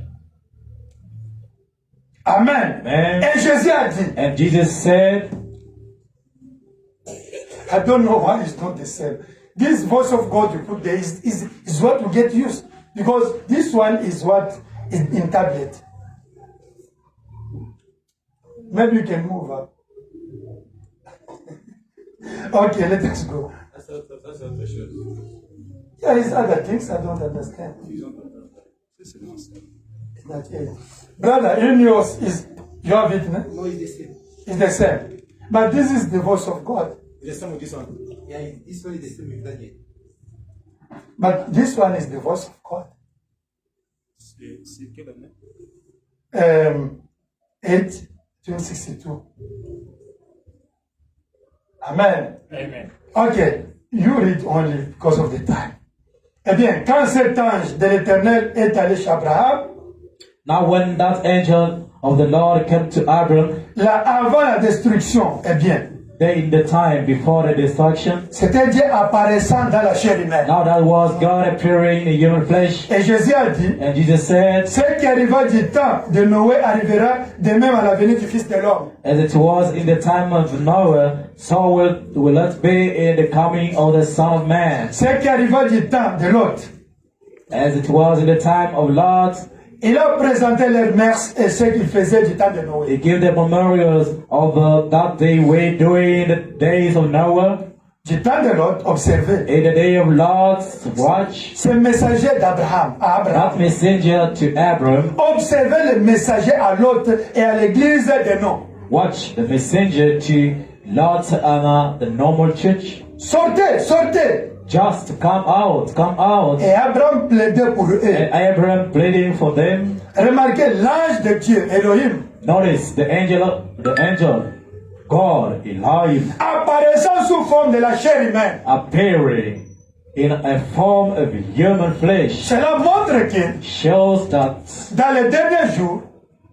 Amen. Amen. Et Jésus a dit, And Jesus said, I don't know why it's not the same. This voice of God you put there is what you get used. Because this one is what is in tablet. Maybe you can move up. Okay, let us go. That's autre chose. Yeah, it's other things I don't understand. C'est l'ancien. It's not it. Brother, in yours is, you have it, no? No, it's the same. It's the same. But this is the voice of God. It's the same with this one. Yeah, this one is the same with that. But this one is the voice of God. C'est quelle année? 8, 262. Amen. Amen. Okay, you read only because of the time. Eh bien, quand cet ange de l'Éternel est allé chez Abraham, now when that angel of the Lord came to Abram, là avant la destruction, eh bien, there in the time before the destruction, c'était Dieu apparaissant dans la chair humaine. now that was God appearing in human flesh. Et Jésus a dit, And Jesus said, ce qui arriva du temps de Noé arrivera de même à la venue du Fils de l'homme. as it was in the time of Noah, so will it be in the coming of the Son of Man. Ce qui arriva du temps de Lot. As it was in the time of Lot, Il a présenté leurs mœurs et ce qu'il faisait du temps de Noé. he gave the memorials of that they were doing in the days of Noah. Du temps de Lot, observez. In the day of Lot, watch Ce messager d'Abraham, à Abraham. that messenger to Abram. Observez le messager à Lot et à l'église de nom. Watch the messenger to Lot and the normal church. Sortez, sortez. Just come out, come out. Et Abraham plaidait pour eux. And Abraham pleading for them. Remarquez l'ange de Dieu, Elohim, Notice the angel God Elohim apparaissant sous forme de la chair humaine. appearing in a form of human flesh Cela montre que shows that dans les derniers jours,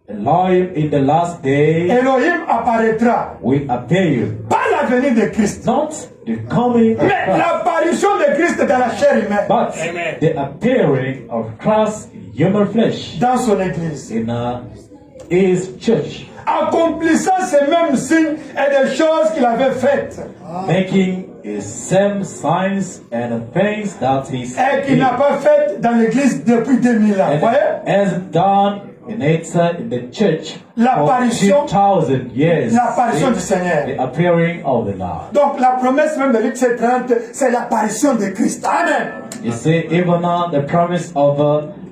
Elohim in the last day Elohim apparaîtra. will appear, Pas la venue de Christ, not the coming of mais Christ, l'apparition de Christ dans la chair humaine, but the appearing of Christ in human flesh dans son église. in his church, Accomplissant ces mêmes signes et des choses qu'il avait faites making his same signs and things that he et qu'il n'a pas faites dans l'église depuis 2000 ans. and Voyez? has done in the church for L'apparition- 2000 years. L'apparition du Seigneur. The appearing of the Lord. Donc la promesse même de Luc 7:30, c'est l'apparition de Christ. Amen. You see, even now the promise of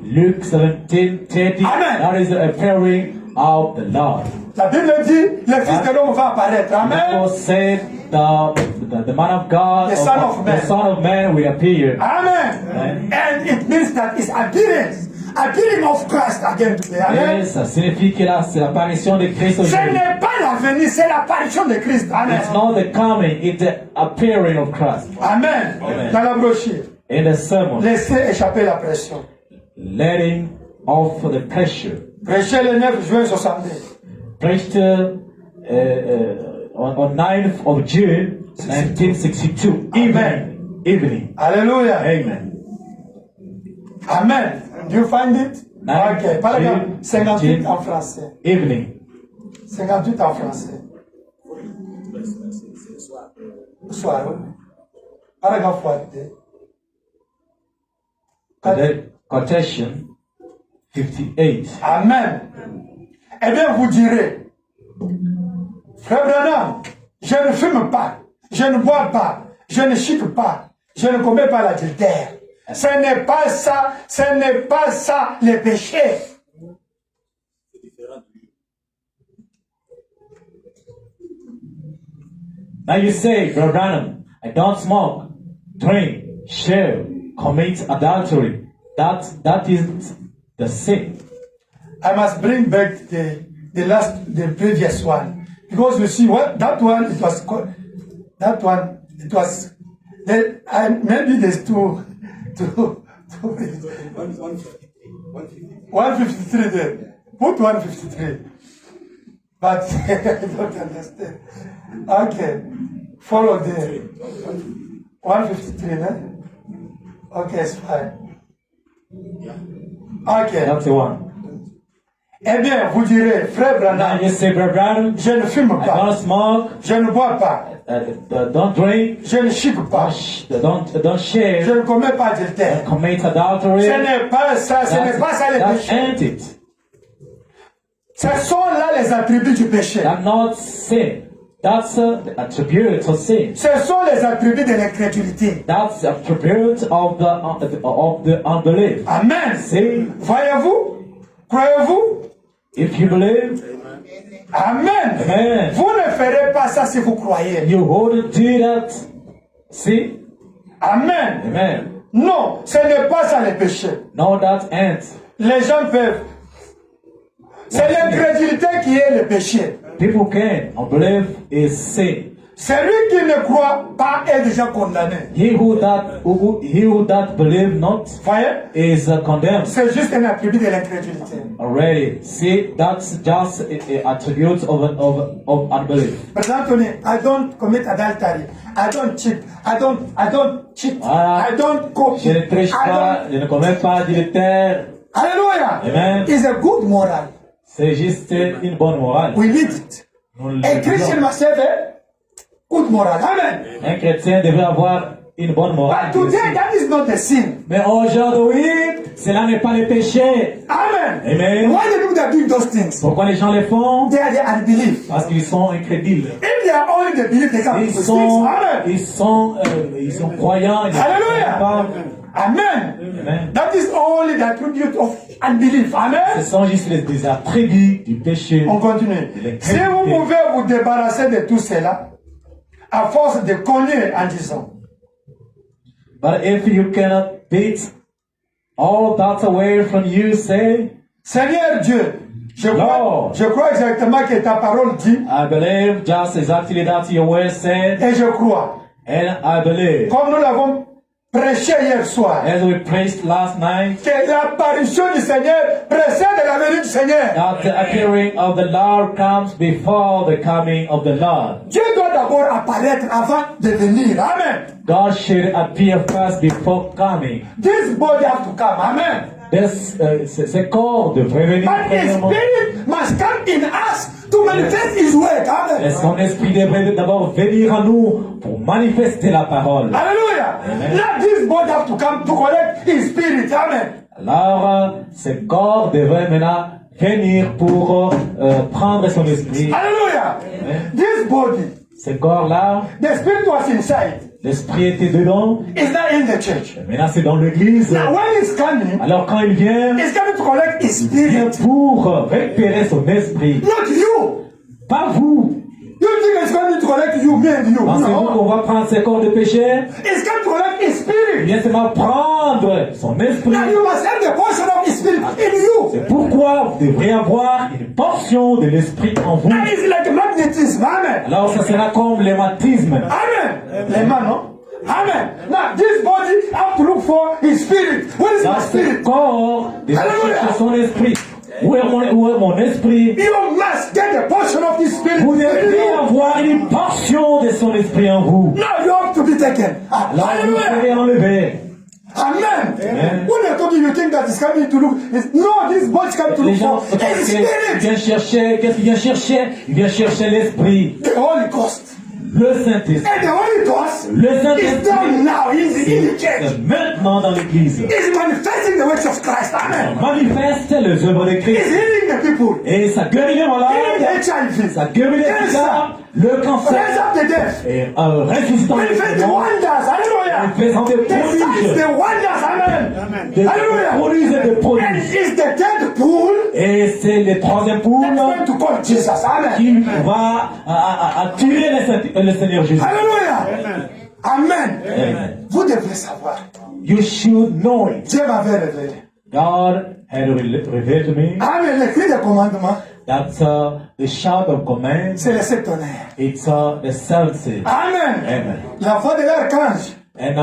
Luke 17:30, Amen. that is the appearing of the Lord. La Bible dit, le Fils de l'homme va apparaître. Amen. Bible said the man of God, The Son of Man. the Son of Man will appear. Amen. And it means that it's appearing of Christ again today. Amen. Et ça signifie que là, c'est l'apparition de Christ Ce aujourd'hui. n'est pas la venue, c'est l'apparition de Christ. Amen. It's not the coming, it's the appearing of Christ. Amen. Amen. Dans la brochure, In the sermon, laissez échapper la pression. letting off the pressure. Prêchez le 9 juin 62. Preached on 9th of June 1962 evening. Alléluia. Amen. Amen. Do you find it? Nine, Ok. Paragraphe June, 58 en June. français. Evening. 58 en français. Soir. Oui. Paragraphe 42. Quotation 58. Amen. Eh bien, vous direz, Frère Branham, je ne fume pas, je ne bois pas, je ne chique pas, je ne commets pas l'adultère. Ce n'est pas ça le péché. Now you say, Brother Branham, I don't smoke, drink, share, commit adultery. That is the sin. I must bring back the previous one. Because you see, maybe there's two 153 there. Put 153. But I don't understand. Okay. Follow there. 153, eh? Okay, it's fine. Okay. That's the one. Eh bien, vous direz, Frère Now Branham, you say, Brother Branham, je ne fume I pas, don't smoke, je ne bois pas, don't drink, je ne chique pas, don't je share, ne commets pas d'adultère. commit adultery. Ce n'est pas ça, ce n'est pas ça le That péché. ain't it. Ce sont là les attributs du péché. That's not sin. That's the attribute of sin. Ce sont les attributs de l'incrédulité. That's the attribute of the unbelief. Amen. See, Voyez-vous? Croyez-vous? if you believe, Amen. Amen. Vous ne ferez pas ça si vous croyez. you wouldn't do that. See, Amen. amen. Non, ce n'est pas ça le péché. No, that ain't. Les gens peuvent. C'est l'incrédulité qui est le péché. People can. Unbelief is sin. Celui qui ne croit pas est déjà condamné. He who that believe not Voyez? is condemned C'est juste un attribut de l'incrédulité. already. See, that's just a attribute of unbelief. Par exemple, Tony, I don't commit adultery. I don't cheat. I don't cheat. Voilà. I don't copy. Je ne triche pas, je ne commets pas d'adultère. Hallelujah. Amen. It's a good moral. C'est juste une bonne morale. We need it. Nous le A Christian voulons. must have a good moral. Amen. Un chrétien devrait avoir une bonne morale. But today, that is not a sin. Mais aujourd'hui, cela n'est pas le péché. Amen. Amen. Why the people that are doing those things? Pourquoi les gens les font? They are the unbelief. Parce qu'ils sont incrédules. If they are only the belief, they can do Ils those sont, things. Amen. ils sont croyants. Ils ne Hallelujah. croient pas. Amen. Amen. That is only the attribute of unbelief. Ce Amen. sont juste des attributs du péché. On continue. Si vous pouvez vous débarrasser de tout cela, à force de cogner en disant, But if you cannot beat all that away from you, say, Seigneur Dieu, Je crois exactement que ta parole dit, I believe just exactly that your word said, et je crois, and I believe, comme nous l'avons prêché hier soir, as we preached last night, que l'apparition du Seigneur précède la venue du Seigneur. that the appearing of the Lord comes before the coming of the Lord. Dieu doit d'abord apparaître avant de venir. Amen. God should appear first before coming. This body has to come. Amen. Ce corps devrait venir But His premièrement. Spirit must come in us to manifest His word. Et Amen. son esprit devrait d'abord venir à nous pour manifester la parole. Hallelujah. Now this body has to come to collect His Spirit. Amen. Alors, ce corps devrait maintenant venir pour prendre son esprit. Hallelujah. This body, Ce corps-là, the Spirit was inside. l'esprit était dedans. It's not in the church. Maintenant, c'est dans l'église. Now when He's coming, Alors, quand il vient, He's coming to collect His il vient Spirit. pour récupérer son esprit. Not you. Pas vous. You think He's coming to collect you, me and you? Pensez-vous No. qu'on va prendre ce corps de péché? He's coming to collect His Il Spirit. vient seulement prendre son esprit. Now you must have the portion of His Spirit in you. C'est pourquoi vous devrez avoir une portion de l'esprit en vous. That is like magnetism. Amen. Alors, ça sera comme l'hématisme. Amen. Les mains, non? Amen. Now this body have to look for His Spirit. Where is my Dans ce Spirit? corps, de chercher son esprit. Où est mon esprit? You must get the portion of His Spirit. Vous in devez you. avoir une portion de son esprit en vous. Now you have to be taken. Alors, vous Hallelujah. serez enlevé. Amen. Amen. When they're talking, you think that it's coming to look. No, this body is coming to Les look gens for pensent His qu'il Spirit. vient chercher, qu'est-ce qu'il vient chercher? Il vient chercher l'esprit, The Holy Ghost. le Saint-Esprit. And the Holy Ghost Le is Saint-Esprit down now in the church. est maintenant dans l'église. Is manifesting the works of Christ. Amen. Manifeste les œuvres de Is Christ. healing the people. Et ça guérit les Healing malades, the HIV. ça guérit les Cancer. sida, le Raise cancer, up the dead. et ressuscitant les Manifest the morts, wonders. Hallelujah. faisant des The signs, prodiges, the wonders. Amen. des Hallelujah. prodiges et des And prodiges. it's the third pool Et c'est le troisième poule that's going to call Jesus. Amen. qui va attirer le Seigneur Jésus. Hallelujah. Amen. Amen. Vous devez savoir. You should know it. Dieu m'avait révélé. God had revealed to me Amen. Le cri de commandement, that the shout of command, c'est le sept tonnerres. it's the seventh seal. Amen. Amen. La voix de l'archange, And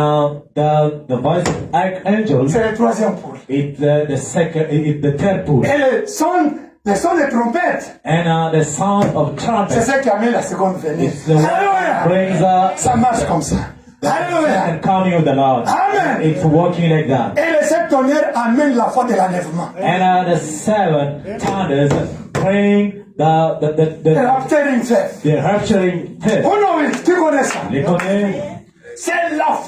the voice of archangel, c'est le troisième pool. it's the third pool. Et le son des trompettes, And the sound of c'est trumpet, ce qui amène la seconde venue. it's the one that Alléluia. brings Ça marche comme ça. the Alléluia. second coming of the Lord. Amen. It's working like that. Et les sept tonnerres amènent la foi de l'enlèvement. And the seven thunders bring Le rapturing faith. the rapturing faith. Oh non, oui, tu connais ça. Les connais?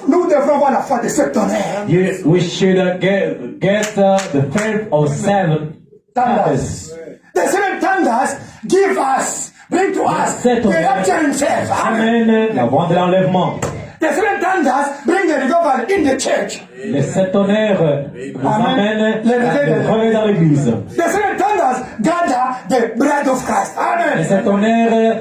Nous devrons avoir la foi de sept tonnerres. We should get the faith of seven thunders. The seven thunders bring to us sept the tonnerres rapturing faith. Amen. amènent la voix de l'enlèvement. The seven thunders bring the revival in the church. Les sept tonnerres nous amènent le réveil dans l'église. The seven thunders gather the bride of Christ. Les Amen. sept tonnerres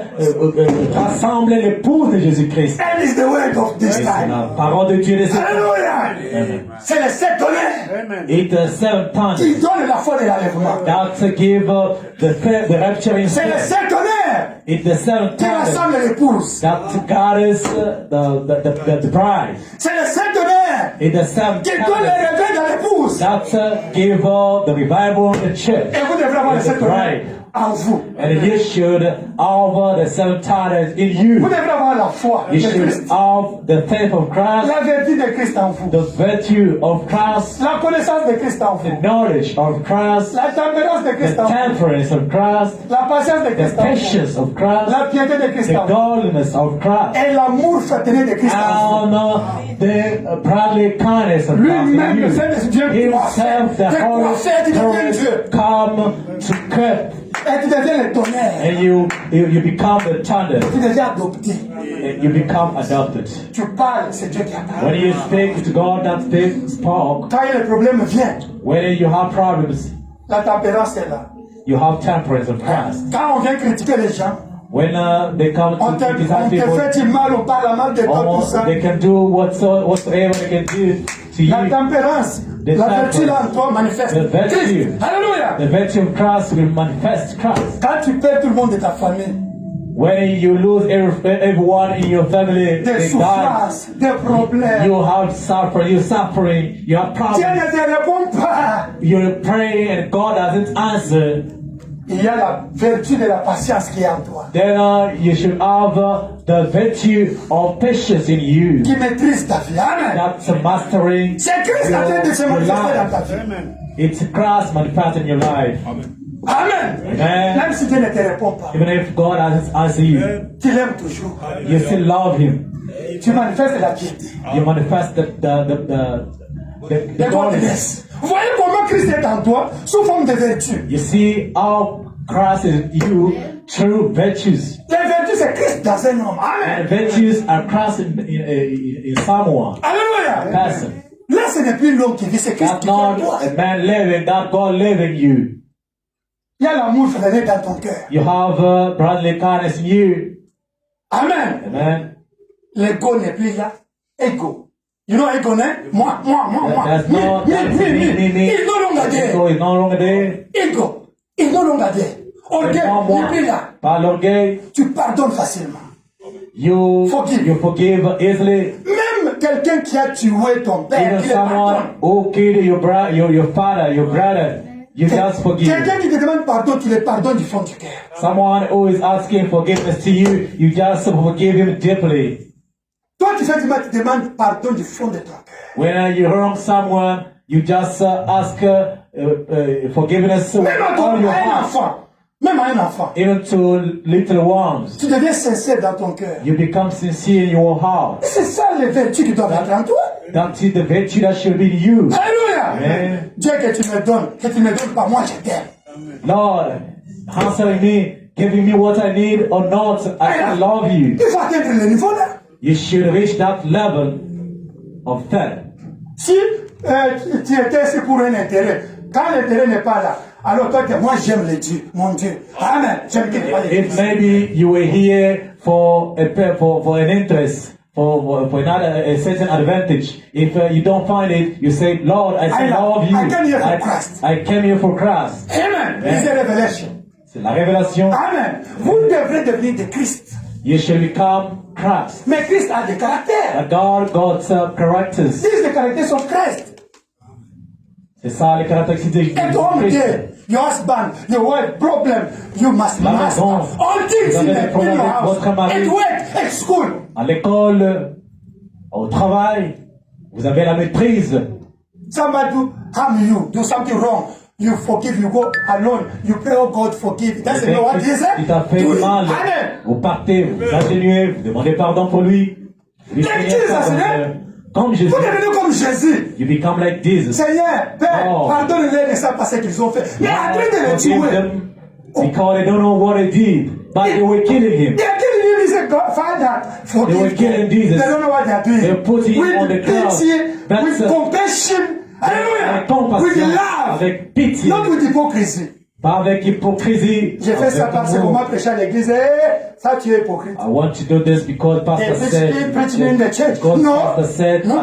rassemblent l'épouse de Jésus-Christ. And is the word of Et this c'est time. la parole de Dieu de ce temps. Alléluia. C'est les sept tonnerres It's the seven thunders qui donnent la foi de l'enlèvement. that give the rapturing C'est les faith. sept tonnerres It's the seven qui thunders rassemblent l'épouse. that gathers the bride. C'est les sept tonnerres It's the seven qui donnent le thunders réveil dans l'épouse. that give the revival in the church. Et vous devrez avoir les sept tonnerres en vous. And you should offer the seven thunders in Vous you. devrez avoir la foi de You should Christ. offer the faith of Christ, La vertu de Christ en vous. the virtue of Christ, La connaissance de Christ en the vous. knowledge of Christ, La tempérance de the Christ en vous. temperance of Christ, La patience de the Christ en vous. patience of Christ, La piété de Christ the en vous. godliness of Christ, Et l'amour fraternel de Christ en vous. and the brotherly kindness of Christ Lui-même, in le you. Saint-Esprit, Himself, the de Holy croissant, tu deviens Dieu. Spirit, come to cut, Et tu deviens le tonnerre. and you become the thunder, Tu deviens adopté. and you become adopted. Tu parles, c'est Dieu qui a parlé. When you speak to God, that spoke. Quand le problème vient, When you have problems, la tempérance est là. you have temperance of Christ. Quand on vient critiquer les gens, When they come on to te criticize people, fait du mal, on parle mal de toi, tout ça. they can do whatsoever they can do to La you. tempérance, The la vertu là en temperance, toi manifeste. the virtue. Christ. Alléluia. Alléluia. The virtue of Christ will manifest Christ. Quand tu perds tout le monde de ta famille, When you lose everyone in your family, des they die. souffrances, des problèmes, You have suffering, you have Dieu problems. ne te répond pas. You pray and God doesn't answer. Il y a la vertu de la patience qui est en toi, Then you should have the virtue of patience in you. qui maîtrise ta vie. Amen. That's mastering C'est Christ en train de se your manifester dans ta life. vie. Amen. It's Christ manifest in your life. Amen. Amen. Amen. Même si Dieu ne te répond pas, Even if God doesn't answer you, tu l'aimes toujours. you still love Him. Tu manifestes la piété, You manifest the la godliness. godliness. Vous voyez comment Christ est en toi sous forme de vertu. You see how Christ is in you through virtues. Les vertus, c'est Christ dans un homme. And Amen. virtues are Christ in someone. Alléluia. Person. Là, ce n'est plus l'homme qui vit, c'est Christ That's qui vit en not toi. a man living, that God living you. Il y a l'amour fréné dans ton cœur. You have brotherly kindness in you. Amen. Amen. L'ego n'est plus là. Ego. You know ego, né? Moi. That's not Me. me. It's no longer there. So it's no longer there. Ego. It's no longer there. Orgueil C'est pas moi. n'est plus là. Par l'orgueil, Tu pardonnes facilement. you forgive easily. Même quelqu'un qui a tué ton père, Even qui le someone pardonne. who killed your father, your brother, you just forgive. Quelqu'un qui te demande pardon, tu le pardonnes du fond du cœur. Someone who is asking forgiveness to you, you just forgive him deeply. Toi, tu fais du mal, tu demandes pardon du fond de ton cœur. When you wrong someone, you just ask forgiveness with Même à, all your à un heart. enfant. Même à un enfant. Even to little ones, Tu deviens sincère dans ton cœur. you become sincere in your heart. C'est ça les vertus qui doivent être en toi. That is the virtue that should be in you. Alléluia. Amen. Dieu que tu me donnes pas, moi je t'aime. Lord, answering me, giving me what I need or not, I love you. Il faut atteindre le niveau là. You should reach that level of faith. Si tu étais ici pour un intérêt, quand l'intérêt n'est pas là, alors toi, moi j'aime les dieux, mon Dieu. Amen. J'aime qu'il n'y ait pas If de maybe you were here for an interest, for another a certain advantage, if you don't find it, you say, Lord, I love you. I came here for Christ. I came here for Christ. Amen. It's a revelation. C'est la révélation. Amen. Vous devrez devenir de Christ. You shall become Christ. Mais Christ a des caractères. God's characters. These the characters of Christ. C'est ça les caractéristiques de At home Christ. there, your husband, your wife, problem, you must La master. maison. All things Vous in, avez des in problèmes your avec house. votre mari. At work, at school. À l'école, au travail, vous avez la maîtrise. Somebody harm you, do something wrong. You forgive, you go alone. You pray, oh God, forgive. That's know what he said. Il t'a fait Do du it. mal. Amen. Vous partez, vous atténuez, vous demandez pardon pour lui. Vous Like Seigneur, Jesus, comme Jésus. Vous devenez comme Jésus. You become like Jesus. Seigneur, Père, Oh. pardonne-les de ça parce qu'ils ont fait. Mais arrête de les Forgive tuer. them because they don't know what they did, but they were killing him. They are killing him. He said, God, Father, They were forgive killing them. Jesus. They don't know what they are doing. They put him with on the cross. pity, That's with compassion. Hallelujah. Avec compassion, With love. avec pitié, Not with hypocrisy. pas avec hypocrisie. J'ai fait ça avec parce que amour. moi prêcher à l'église. Ça, tu es hypocrite. I want to do this because Pastor said. preaching in the church. Because No. Pastor said. No.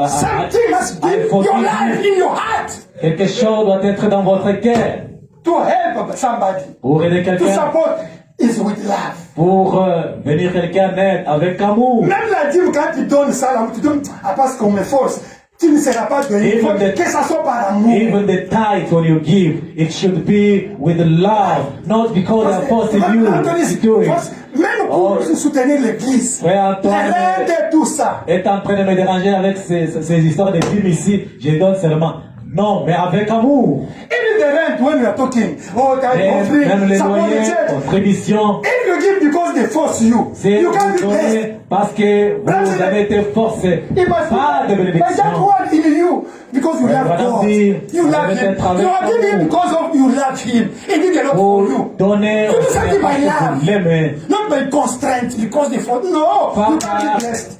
Something must be I your forgive life you. in your heart Quelque chose doit être dans votre cœur to help somebody. pour aider To quelqu'un, support is with love. pour venir quelqu'un d'aide avec amour. Même la dîme, quand tu donnes ça, là, tu donnes parce qu'on me force. Tu ne seras pas donné. Il faut Even the- que ça soit par amour. Even the tithe when you give, it should be with love, not because they're forcing you to do it. Même pour Oh. soutenir l'église. Frère Antoine Arrête de tout ça. est en train de me déranger avec ces histoires de films ici. Je donne seulement. Non, mais avec amour. Even the rent when we are talking. Oh, that offering. Même les Support the loyers, church. contributions. If you give because they force you, C'est you can't be vous blessed. donner parce que vous avez été forcé. It must Pas de be like that bénédiction. one in you because you Ouais, love voilà, God. dire, You ça love veut Him. être avec You are giving amour. because of you love Him. He did a lot Pour for you. donner You do au something by Seigneur parce que love. vous l'aimez. Not by constraint because they force. No, you can't be blessed.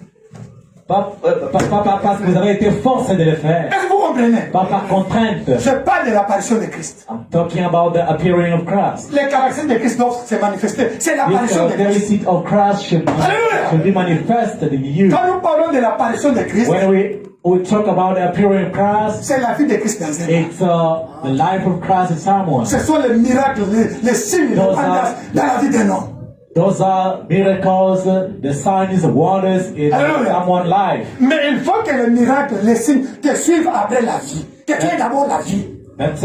Pas parce que vous avez été forcé de le faire. Est-ce que vous comprenez? Pas par contrainte. Je parle de l'apparition de Christ. I'm talking about the appearing of Christ. Les caractères de Christ doivent se manifester. C'est This l'apparition de Christ. characteristic of Christ should Hallelujah. be manifested in you. Quand nous parlons de l'apparition de Christ, When we we talk about the appearing of Christ, c'est la vie de Christ dans un homme. it's the life of Christ in someone. Ce sont les miracles, les signes, les Those wonders are- dans la vie d'un homme. Those are miracles, the signs, the wonders in Hallelujah. someone's life. Mais il faut que les miracles, les signes te suivent après la vie. Que tu aies d'abord la vie. But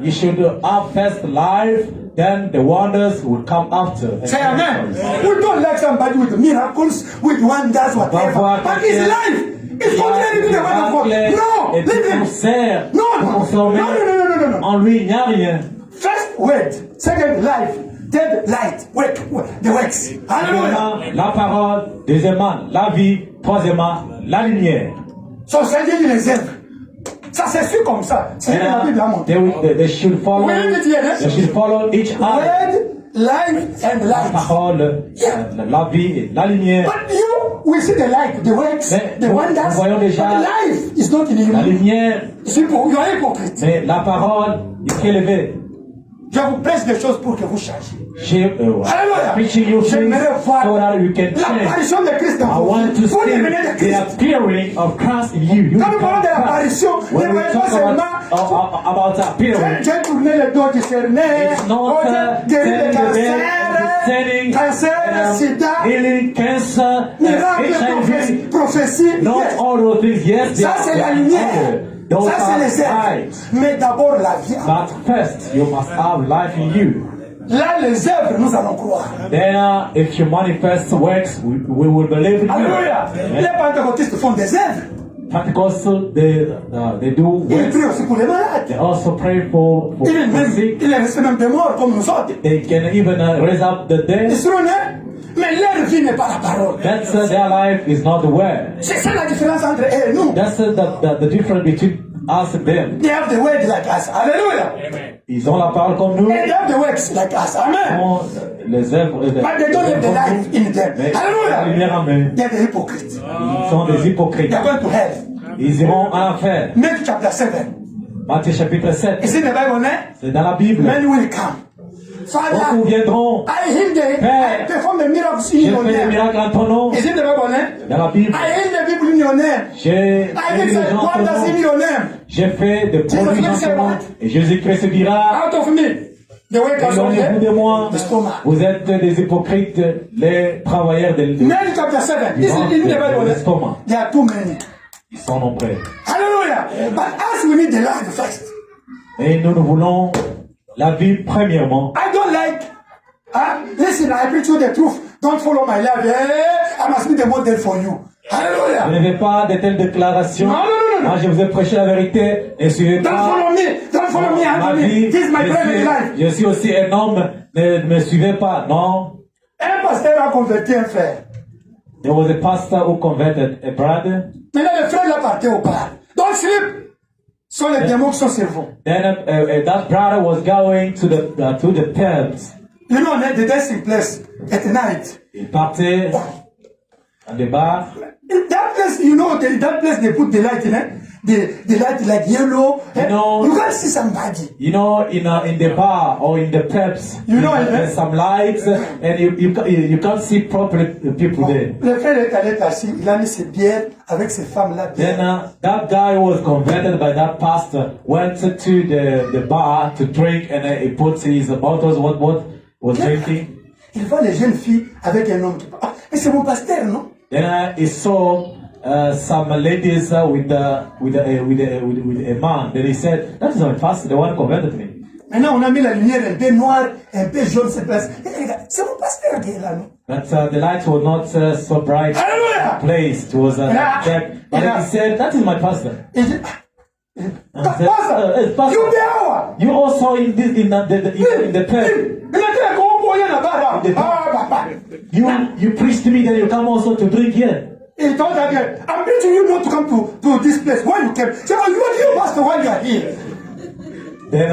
you should have first life, then the wonders will come after. Say amen. We don't like somebody with miracles, with wonders, whatever. But his life is contrary to the word of God. No, Et leave him. sert No, pour no, consommer. no. En lui, il n'y a rien. First word, second life, third light, work, the works. Hallelujah. Premièrement, la parole. Deuxièmement, la vie. Troisièmement, la lumière. So Seigneur dit les œuvres. Ça c'est sûr comme ça. C'est ce que la Bible a montré. They should follow. Oui, oui, oui, oui. They should follow each other. Word, life, and La light. parole, la vie et la lumière. But you, we see the light, the works, Mais the nous wonders. voyons déjà But life is not in you. La lumière, You are hypocrite. mais la parole est élevée. Je vous prêche des choses pour que vous changiez. Alléluia. Preaching you things J'aimerais voir so that you can change. l'apparition de Christ I dans vous. want to Vous see devenez de the Christ. appearing of Christ in you. You Quand nous parlons de become l'apparition, Christ. ne When we voyez pas talk seulement about appearing, j'ai tourné le dos du cerné, it's not j'ai guéri le turning cancer, sida, healing cancer, miracle, HIV, prophétie. not Yes. all those things. Yes, they Ça are, c'est they la are lumière. other. Those Ça c'est are les œuvres. lights. Mais d'abord la vie. But first, you must have life in you. Là, les œuvres, nous allons croire. There, if you manifest works, we will believe in you. Alléluia. Les pentecôtistes font des œuvres. Pentecostal, they do Ils works. prient aussi pour les malades. They also pray for Ils sick. restent même des morts comme nous autres. They can even raise up the Ils dead. seront nés, mais leur vie n'est pas la parole. That's their life is not the word. C'est ça la différence entre eux et nous. That's the difference between us and them. They have the word like us. Hallelujah. Ils ont la parole comme nous. And they have the works like us. Amen. Ils ont les œuvres. But they don't have the life in them. Mais la Hallelujah. lumière en eux. They are the hypocrites. Ils sont des hypocrites. They are going to hell. Ils iront à l'enfer. Matthew chapter 7. Matthieu chapitre 7. Is it the Bible there? C'est dans la Bible. Men will come. Father, Beaucoup viendront. I heal the, I perform the miracles in J'ai your fait des name. miracles en ton nom. Is it the Bible there? Dans la Bible. I heal the people in your name. J'ai I fait did des the gens en ton wonders in nom. your name. J'ai fait des produits en ton nom. Et Jésus-Christ se dira, Out of me. The way comes from éloignez-vous de moi. the stomach. Vous êtes des hypocrites, les travailleurs de Matthew chapter 7. This is in the Bible there. l'estomac. There are too many. Ils sont nombreux. Hallelujah. But us, we need the life first. Et nous voulons la vie premièrement. I don't like. Listen, I preach you the truth. Don't follow my life. I must be the model for you. Je Hallelujah. ne vais pas de telles déclarations. Non, non, non, non. Moi, je vous ai prêché la vérité. Ne suivez Don't pas follow me. Don't follow me, ma Anthony. vie. This is my private life. Je suis aussi un homme. Ne me suivez pas. Non. Un pasteur a converti un frère. There was a pastor who converted a brother. Maintenant, le frère l'a parti au bar. Don't sleep. Ce sont les démons qui sont sur vous. Then that brother was going to the pubs. You know, the dancing place at night. Il partait dans des bars. In that place, you know, that place they put the light in it. The light like yellow. know- You can't see somebody. You know, in the bar or in the pubs, You know, there's some lights and you can't see properly the people there. Le frère est allé assis, il a mis ses bières avec ses femmes-là. Then that guy who was converted by that pastor went to the bar to drink and he put his bottles, what was drinking. Il voit les jeunes filles avec un homme qui parle. Ah, mais c'est mon pasteur, non? Then he saw some ladies with a man. Then he said, "That is my pastor, the one who converted me." Maintenant, on a mis la lumière un peu noire, un peu jaune, cette place. Et regarde, c'est mon pasteur qui est là, non? But the lights were not so bright Hallelujah! placed. It was Yeah. dark. But Yeah. he said, "That is my pastor." Et je dis, pasteur, Pastor. you there? You also in the pub. Il était gros pour rien là-bas, là. The- Ah, papa. You preach to me, then you come also to drink here. He told that girl, I'm preaching you not to come to this place. Why you came? She said, oh, you pastor, why you are here? Then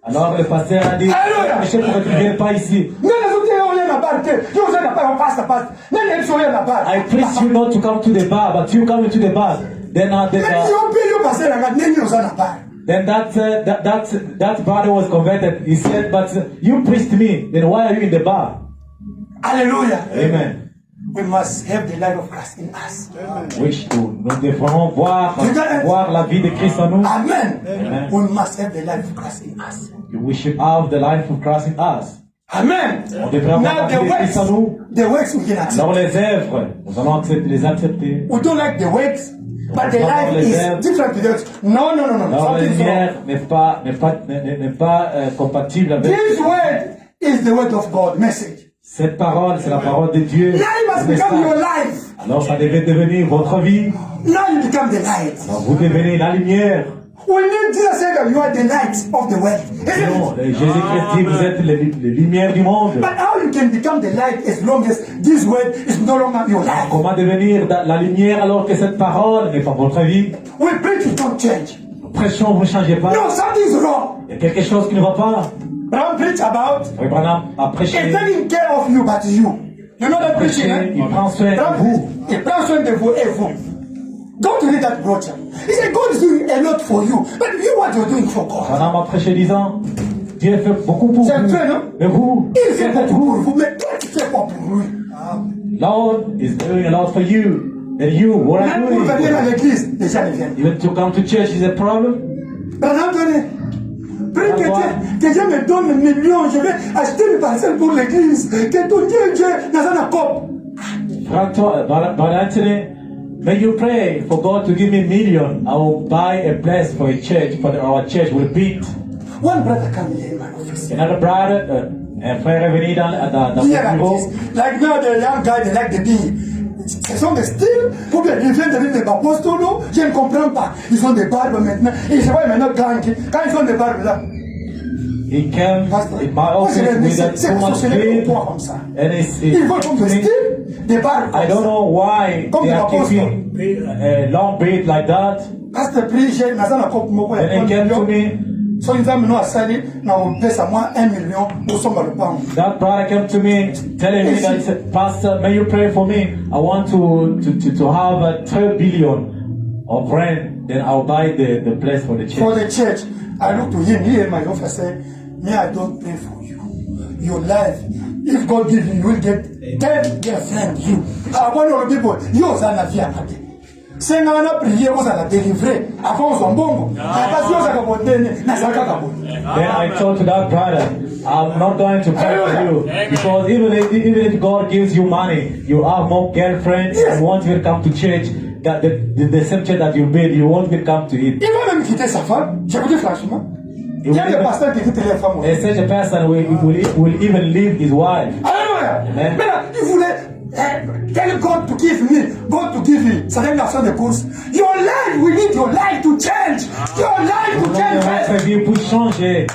alors le pasteur a dit, Alléluia. Monsieur, pourquoi tu ne viens pas ici? Nene zote ole na bar te. Yo ze na bar pastor. Nene so na bar. I preach you not to come to the bar, but you come to the bar. Then Nene yo pe yo pastor na nene zo na bar. then that brother was converted. He said, but you preached to me. Then why are you in the bar? Hallelujah. Amen. we must have the life of Christ in us. Oui, nous devons voir la vie de Christ en nous. Amen. Amen. We must have the life of Christ in us. We should have the life of Christ in us. Amen. On devrait avoir Now la vie de Christ en nous. the works we can accept. Alors les œuvres, nous allons les accepter. We don't like the works, but the Non, life les is œuvres. different to the works. No. Alors la Something's wrong. lumière n'est pas compatible avec. This word is the word of God, message. Cette parole, c'est la parole de Dieu. Now it must Le become your message. life. Alors ça devait devenir votre vie. Now you become the light. Alors vous devenez la lumière. We need Jesus said that you are the light of the world. Isn't Non, it? Jésus-Christ dit vous êtes les lumières du monde. But how you can become the light as long as this word is no longer your life? Comment devenir la lumière alors que cette parole n'est pas votre vie? We preach, you don't change. Prêchons, vous ne changez pas. No, something's wrong. Il y a quelque chose qui ne va pas. Brown preach about Oui, Branham a prêché. he's taking care of you, but you. You know that preaching, eh? Il prend soin de Brown vous. preach, il prend soin de vous et vous. Go to read that brochure. He said God is doing a lot for you, but you what you're doing for God. Branham a prêché disant, Dieu fait beaucoup pour C'est vous. vrai, non? Mais vous, Il fait faites beaucoup pour vous. vous, mais toi tu fais pas pour lui. Lord is doing a lot for you. And you, what are Même you pour doing? venir à l'église, les gens ne viennent. Even to come to church is a problem. Branham donnait. Prie que Dieu me donne 1 million, je vais acheter une parcelle pour l'église. Que ton Dieu, dans un accord. Brother Anthony, may you pray for God to give me $1 million. I will buy a place for a church, our church will beat. One brother come here in my office. Another brother, un frère est venu dans Here mon like bureau. this. Like now the young guy, they like the thing. Ce sont des styles, ou bien ils viennent de l'île de Bapostolo, je ne comprends pas. Ils ont des barbes maintenant, et ils se voient maintenant quand ils ont des barbes là. He came in my office with a too much beard, comme ça. and Ils vont comme des styles, des barbes. I don't know why Comme they the are apostle. keeping a long beard like that. Pasteur Prige, dans un accord moko ya And he came to me. so ils ont maintenant asali na pesa moi 1 million osomba lupango. That brother came to me telling me that, he said, Pastor, may you pray for me? I want to have a 3 billion of rent. Then I'll buy the place for the For church. the church, I look to him here in my office say, me I don't pray for you. Your life, if God give you, you will get 10 girlfriends. You. One of the people, you are not here. Senga na prier aux à la délivrer avant son bongo. Parce que ça kabotene na saka kabotene. Then I told to that brother, I'm not going to pray for you because even if God gives you money, you have more girlfriends, you won't even come to church. That the same church that you build, you won't even come to it. Il va même quitter sa femme. Je vous dis franchement. Il y a des pasteurs qui quittent les femmes. And such a person will even leave his wife. Alléluia. Amen. Mais là, il voulait tell God to give me, God to give you. C'est une garçon de course. Your life, we need your life to change. Your life to change. Votre vie pour changer.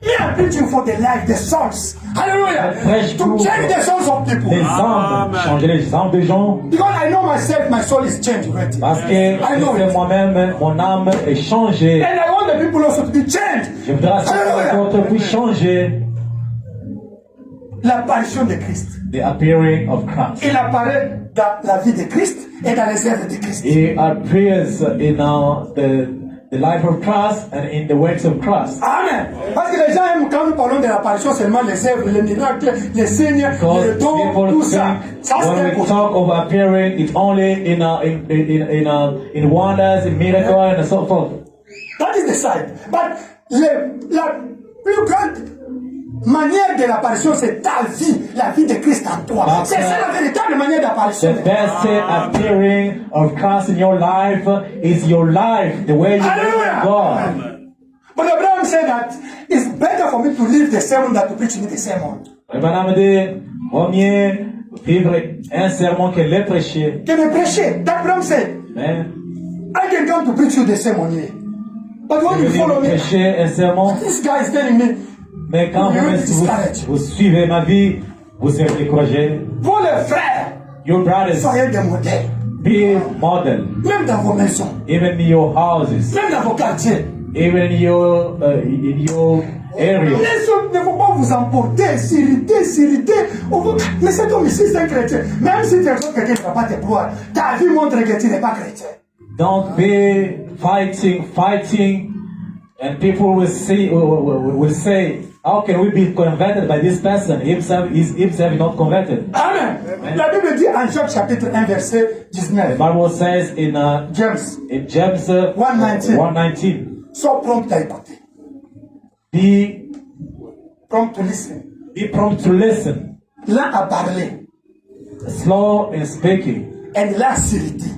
Me, I'm preaching for the life, the souls. Hallelujah. Prêche To pour change the souls of people. les âmes, changer les âmes des gens. Because I know myself, my soul is changed already. Parce que I know c'est it. moi-même, mon âme est changée. And I want the people also to be changed. Je voudrais que Hallelujah. votre puisse changer. L'apparition de Christ. The appearing of Christ. Il apparaît dans la vie de Christ et dans les œuvres de Christ. He appears in the life of Christ and in the works of Christ. Amen. Parce que les gens aiment quand nous parlons de l'apparition seulement les œuvres, les miracles, les signes, Because les dons, people tout ça. think Ça c'est when we important. talk of appearing, it's only in wonders, in miracles, and so forth. That is the side. But la plus grande manière de l'apparition, c'est ta vie, la vie de Christ en toi. That's C'est ça la véritable manière d'apparition. The best appearing of Christ in your life is your life, the way you live Hallelujah. with God. But Abraham said that it's better for me to live the sermon than to preach me the sermon. Abraham dit, vaut mieux vivre un sermon que le prêcher. Que me prêcher. That Abraham said, Mais I can come to preach you the sermon here. But when you follow me, prêcher un sermon, this guy is telling me, mais quand vous suivez ma vie, vous êtes découragé. pour les frères, Your brothers, soyez des modèles. be model, Même dans vos maisons, even in your houses, même dans vos quartiers. even in your area. Les autres ne vont pas vous emporter, s'irriter. Mais cet homme ici, c'est un chrétien. Même si tu es un chrétien, tu ne vas pas te croire. Ta vie montre que tu n'es pas chrétien. Don't be fighting, and people will say, how can we be converted by this person if himself is not converted? Amen. Amen. La Bible dit en Job chapitre 1 verset 19. The Bible says in James, James 1:19. 1:19, sois prompt à écouter. be Prompt to listen. prompt to listen, Lent à parler. slow in speaking, And lent à s'irriter.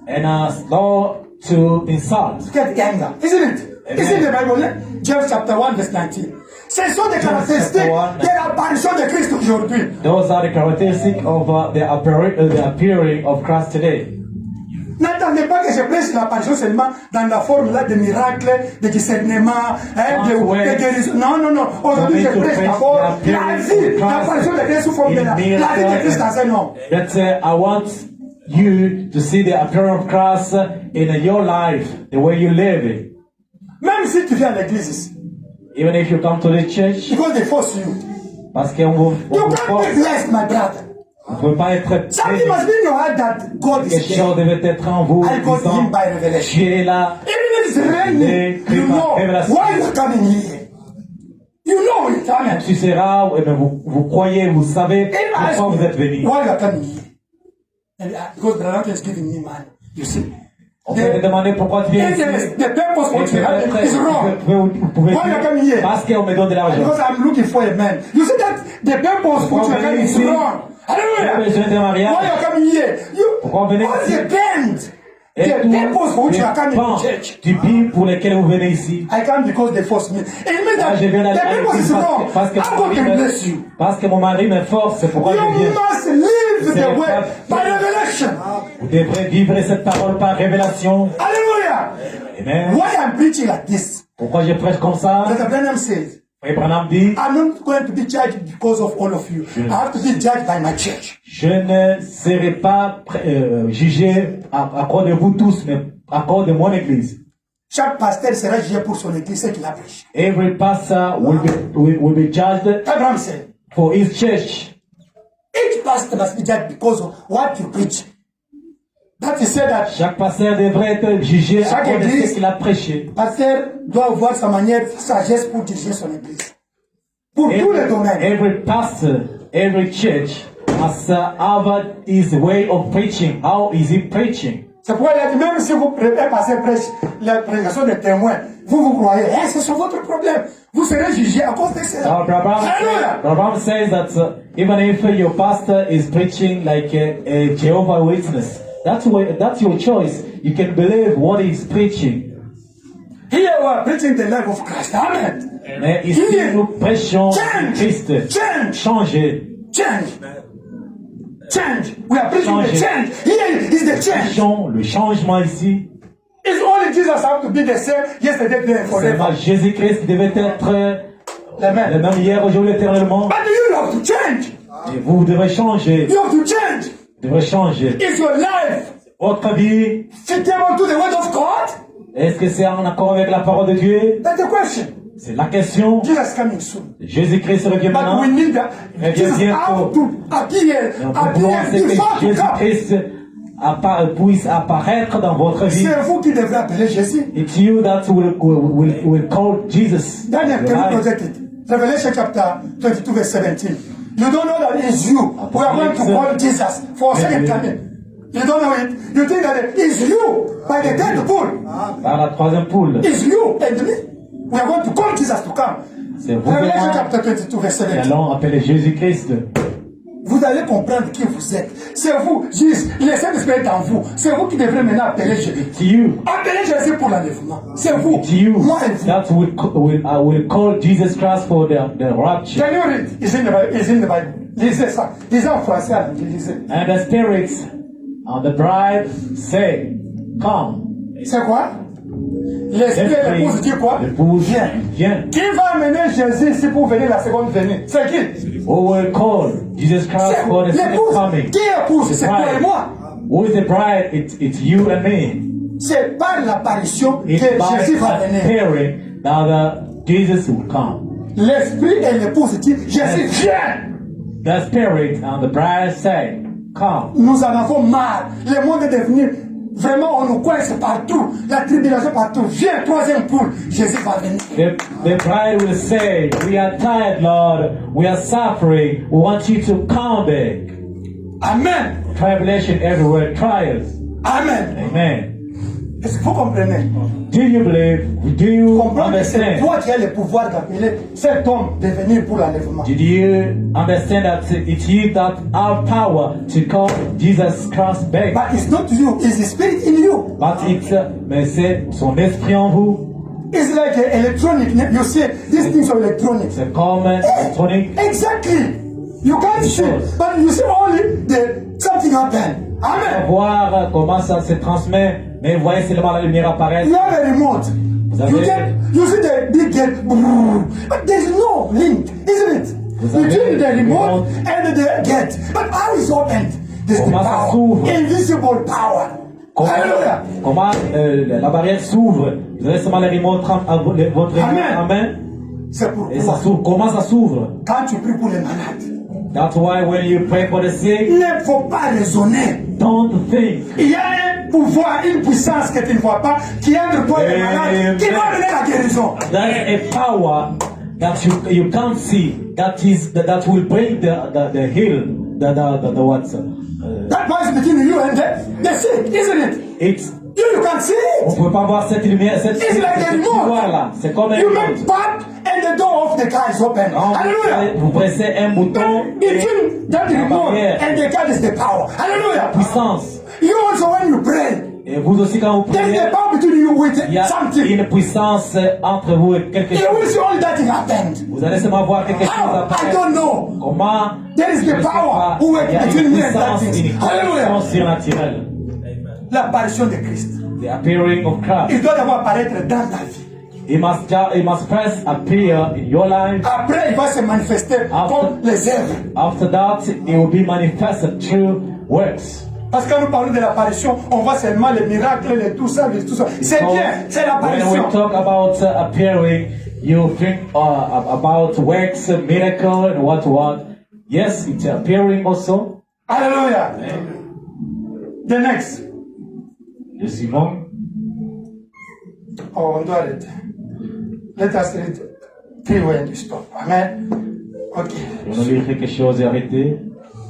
and slow to insult. Get anger. Isn't it? Isn't the Bible? James chapter 1 verse 19. Ce sont des caractéristiques de l'apparition de Christ aujourd'hui. Those are the characteristics of the appearing of Christ today. N'attendez pas que je prêche l'apparition seulement dans la forme là de miracles, de discernement, de guérison. Non, non, non. Aujourd'hui, je prêche d'abord la vie, l'apparition de Christ sous forme de la vie de Christ dans un homme. But I want you to see the appearance of Christ in your life, the way you live it. Même si tu viens à l'église ici, Even if you come to the church, because they force you. parce qu'on vous You can't force, be blessed, my brother. vous ne pouvez pas être Something must be in your heart that God is quelque there. chose devait être en vous, I got disant, him by revelation. Dieu est là. Even if it's raining, you know why you're coming here. You know you're coming. Tu seras, vous croyez, vous savez pourquoi vous êtes venu. Why you're coming here? And because Brother is giving me money. You see? On peut te demander pourquoi tu viens ici. The purpose for Et what you have peut-être, is wrong. vous pouvez Why you're coming here? parce qu'on me donne de l'argent. Because I'm looking for a man. You see that the purpose for what you're coming is wrong. J'ai Hallelujah. besoin d'un mariage. Why you're coming here? Pourquoi venez All ici? depends. Et The purpose for which you are coming dépend to church. du but pour lequel vous venez ici. I come because they force me. It means that Je viens the purpose is wrong. parce que I'm going to bless you. parce que mon mari me force, c'est pourquoi je You viens. must live the way by revelation. Vous devrez vivre cette parole par révélation. Hallelujah. Amen. Why I'm preaching like this? Pourquoi je prêche comme ça? Brother Branham says, Frère Branham dit, I'm not going to be judged because of all of you. I have to be judged by my church. je ne serai pas jugé à cause de vous tous, mais à cause de mon église. Chaque pasteur sera jugé pour son église, ce qu'il a prêché. Every pastor will be judged Abraham said, for his church. each pastor must be judged because of what you preach. That he said that Chaque pasteur devrait être jugé à chaque cause de église, ce qu'il a prêché. pasteur doit avoir sa manière, sagesse pour diriger son église. Pour tous les domaines. Every pastor, every church must have his way of preaching. How is he preaching? C'est pourquoi il a dit, même si vous passez prêche la prédication des témoins, vous croyez, c'est sur votre problème. Vous serez jugé à cause de cela. Alléluia. Brabham says that even if your pastor is preaching like a Jehovah's Witness, that's your choice. You can believe what he's preaching. Here we are preaching the life of Christ. Amen. Mais ici, nous prêchons Christ. Changer. Change. We are preaching the change. Here is the change. Le changement ici. It's only Jesus have to be the same yesterday, today, and C'est forever. Jésus-Christ qui devait être Le même. le même hier, aujourd'hui, éternellement. But you have to change. Et vous devez changer. You have to change. Vous devez changer. Is your life Votre vie, fitable to the word of God? est-ce que c'est en accord avec la parole de Dieu? That's the question. C'est la question. Jesus coming soon. Jésus-Christ revient But maintenant. we need that. Mais Jesus bien have to appear c'est before que to come. Jésus-Christ puisse apparaître dans votre vie. C'est vous qui devrez appeler Jésus. It's you that will call Jesus. Daniel, can you project it? Revelation chapter 22 verse 17. You don't know that it's you who are going to call Jesus for a second coming. You don't know it. You think that it's you by the third pool. Par la troisième poule. It's you and me. We are going to call Jesus to come. C'est vous Revelation et moi chapter 22 verse qui 17. allons appeler Jésus-Christ. Vous allez comprendre qui vous êtes. C'est vous, Jésus. Le Saint-Esprit est en vous. C'est vous qui devrez maintenant appeler Jésus. It's you. Appelez Jésus pour l'enlèvement. C'est vous. It's you Moi et vous. that will call Jesus Christ for the rapture. Can you read? It's in the Bible. It's in the Bible. Lisez ça. Lisez en français. Lisez. And the spirits of the bride say, come. C'est quoi? L'esprit et l'épouse dit quoi? L'épouse, viens. Qui va amener Jésus ici pour venir la seconde venue? C'est qui? Who will call Jesus Christ C'est for the second l'épouse. coming? Qui est épouse? C'est toi et moi. Who is the bride? It's you and me. C'est par l'apparition que It's by Jésus va venir. appearing that Jesus will come. L'esprit et l'épouse disent Jésus, viens! The spirit and the bride say, come. Nous en avons marre. Le monde est devenu vraiment, on nous coince partout. La tribulation partout. Viens, troisième poule. Jésus va venir. The bride will say, we are tired, Lord. We are suffering. We want you to come back. Amen. Tribulation everywhere, trials. Amen. Amen. Est-ce que vous comprenez? Do you believe? Do you Comprendre que c'est understand? toi qui as le pouvoir d'appeler cet homme de venir pour l'enlèvement. Did you understand that it's you that have power to call Jesus Christ back? But it's not you, it's the spirit in you. But it's, mais c'est son esprit en vous. It's like electronic. You see, these things are electronic. C'est comme électronique. Exactly. You can't see, but you see only something happen. Amen. Voir comment ça se transmet, mais vous voyez seulement la lumière apparaître. You have a remote. You see the big gate, but there's no link, isn't it? Between the remote and the gate. But how is opened? There's the power, invisible power. Hallelujah. Comment la barrière s'ouvre? Vous avez seulement le remote votre Amen. C'est et ça pourquoi s'ouvre. Comment ça s'ouvre? quand tu pries pour les malades, That's why when you pray for the sick, il ne faut pas raisonner. don't think. Il y a un pouvoir, une puissance que tu ne vois pas, qui entre toi et les malades, qui va donner la guérison. There's a power that you can't see that will bring the heal the what? That power is between you and the sick, isn't it? It's You can't see on it. peut pas voir cette lumière, cette It's like a pouvoir là. remote. C'est comme un You remote. make pop and the door of the car is open. Hallelujah. Vous pressez un bouton et Between that la remote barrière, and the car is the power. Hallelujah. puissance. You also when you pray, Et vous aussi quand vous there's priez, the power between you with il y a something. une puissance entre vous et quelque You will chose. see only that it happened. Vous allez seulement voir quelque chose How? I apparaître. don't know. Comment? There is Je the ne sais power pas. who works Il y a between une me and that puissance, thing. une Hallelujah. connexion surnaturelle. L'apparition de Christ. The appearing of Christ. Il doit d'abord apparaître dans ta vie. It must first appear in your life. Après, il va se manifester comme les œuvres. After that, it will be manifested through works. Parce que quand nous parlons de l'apparition, on voit seulement les miracles, les tout ça, les tout ça. C'est So, bien, c'est when we l'apparition. talk about appearing, you think about works, miracle, and what. Yes, it's appearing also. Hallelujah. The next. Le suivant. Oh, on doit arrêter. Let us read 3 when you stop. Amen. Ok. On va lire quelque chose et arrêter.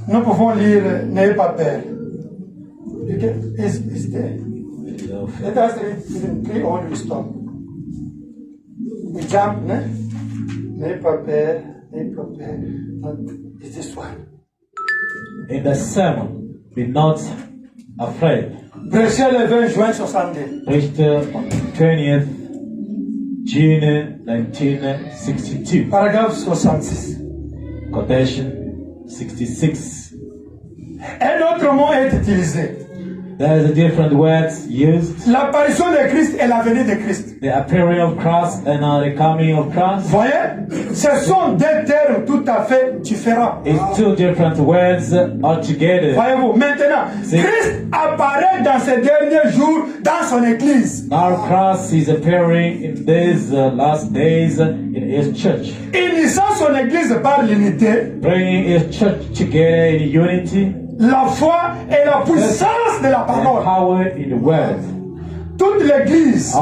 Nous pouvons lire N'ayez pas peur. Is there? Let us read 3 when we stop. We jump, ne? N'ayez pas peur. N'ayez pas peur. Not, is this one? In the sermon, be not afraid. Prêchez le 20 juin 62. Preached on 20th June 1962. Paragraphe 66. Quotation 66. Un autre mot est utilisé. There's a different words used. L'apparition de Christ et la venue de Christ. The appearing of Christ and the coming of Christ. Voyez, ce sont deux termes tout à fait différents. It's two different words altogether. Voyez-vous, maintenant, Christ apparaît dans ces derniers jours dans son église. Now Christ is appearing in these last days in His church, Unissant son église par l'unité, bringing His church together in unity, la foi et la puissance de la and parole. power in the word. Toute l'église,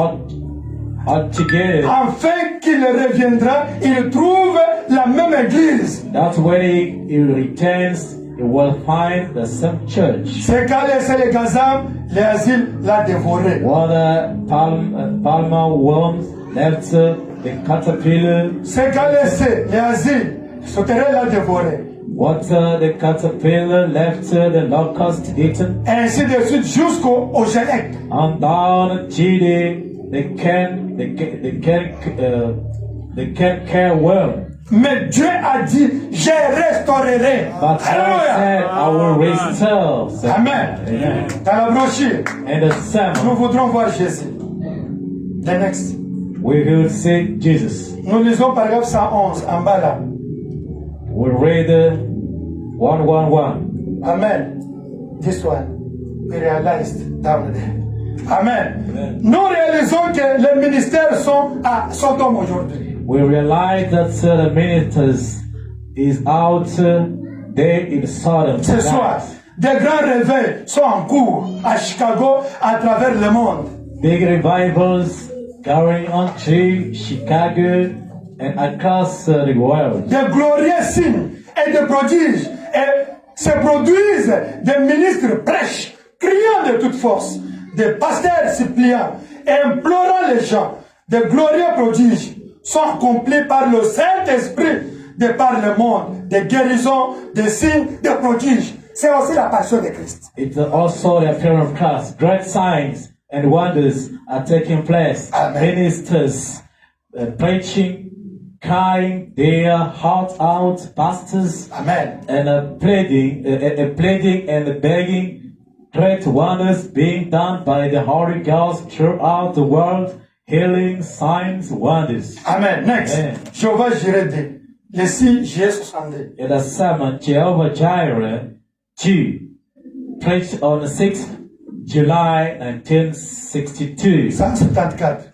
All together. afin qu'il reviendra, il trouve la même église. That's when he returns, he will find the same church. C'est qu'à laisser les gazam, les asiles l'a dévoré. What the palmer worms left the caterpillar. C'est qu'à laisser les asiles, sauterelles l'a dévoré. What the caterpillar left the locust eaten. Et ainsi de suite jusqu'au Gélec. And down to the can worm. Mais Dieu a dit, je restaurerai. But God said, I will restore. Amen. Amen. Dans la brochure, And the nous sermon, voudrons voir Jésus. The next. we will see Jesus. Nous lisons paragraphe 111 en bas là. We read 111. Amen. This one. We realized down there. Amen. Nous réalisons que les ministères sont à Sodome aujourd'hui. We realize that the ministers is out there in Sodom. Ce soir, des grands réveils sont en cours à Chicago, à travers le monde. Big revivals going on to Chicago and across the world. Des glorieux signes et des prodiges et se produisent des ministres prêches, criant de toute force, des pasteurs suppliants, implorant les gens, des glorieux prodiges sont accomplis par le Saint-Esprit de par le monde, des guérisons, des signes, des prodiges. C'est aussi la passion de Christ. It's also the appearance of Christ. Great signs and wonders are taking place. Amen. Ministers preaching, crying their heart out, pastors, Amen. and pleading and begging. Great wonders being done by the Holy Ghost throughout the world. Healing, signs, wonders. Amen. Next. Amen. Jehovah Jireh, le 6 juillet 62. In the sermon, Jehovah Jireh, Jew, preached on the 6th July 1962. 174.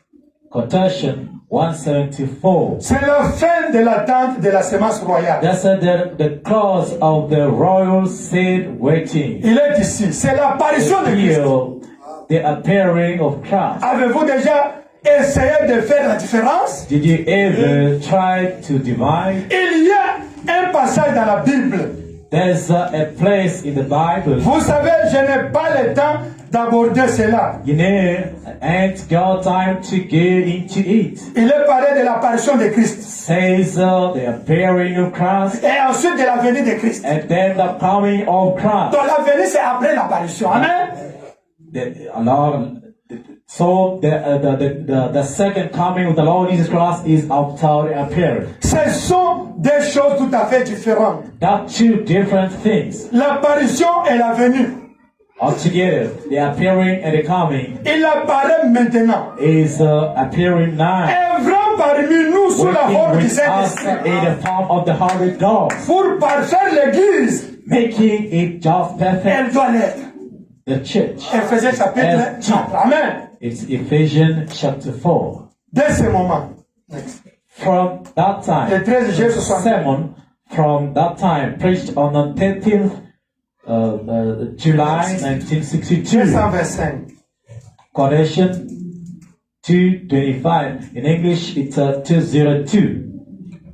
Quotation 174. C'est la fin de l'attente de la semence royale. That's the close of the royal seed waiting. Il est ici. C'est l'apparition de Christ. Here, the appearing of Christ. Avez-vous déjà essayé de faire la différence? Did you ever try to divide? Il y a un passage dans la Bible. There's a place in the Bible. Vous savez, je n'ai pas le temps d'aborder cela. You know, ain't got time to get into it. Il est parlé de l'apparition de Christ. Says the appearing of Christ Et ensuite de la venue de Christ. and then the coming of Christ. Donc la venue, c'est après l'apparition. Amen. The second coming of the Lord Jesus Christ is after the appearing. Ce sont deux choses tout à fait différentes. That's two different things L'apparition et la venue. altogether. The appearing and the coming Il apparaît maintenant. is appearing now. Œuvrant parmi nous sous la forme Working du with us Saint-Esprit. in the form of the Holy Ghost, Pour parfaire l'Église, making it just perfect. elle doit l'être. The church. Éphésiens chapitre 4. Amen. It's Ephesians chapter 4. Dès ce moment. Next. From that time, Le 13 juillet 60. sermon from that time preached on the 13th July 1962. 225. Quotation 225. In English, it's 202.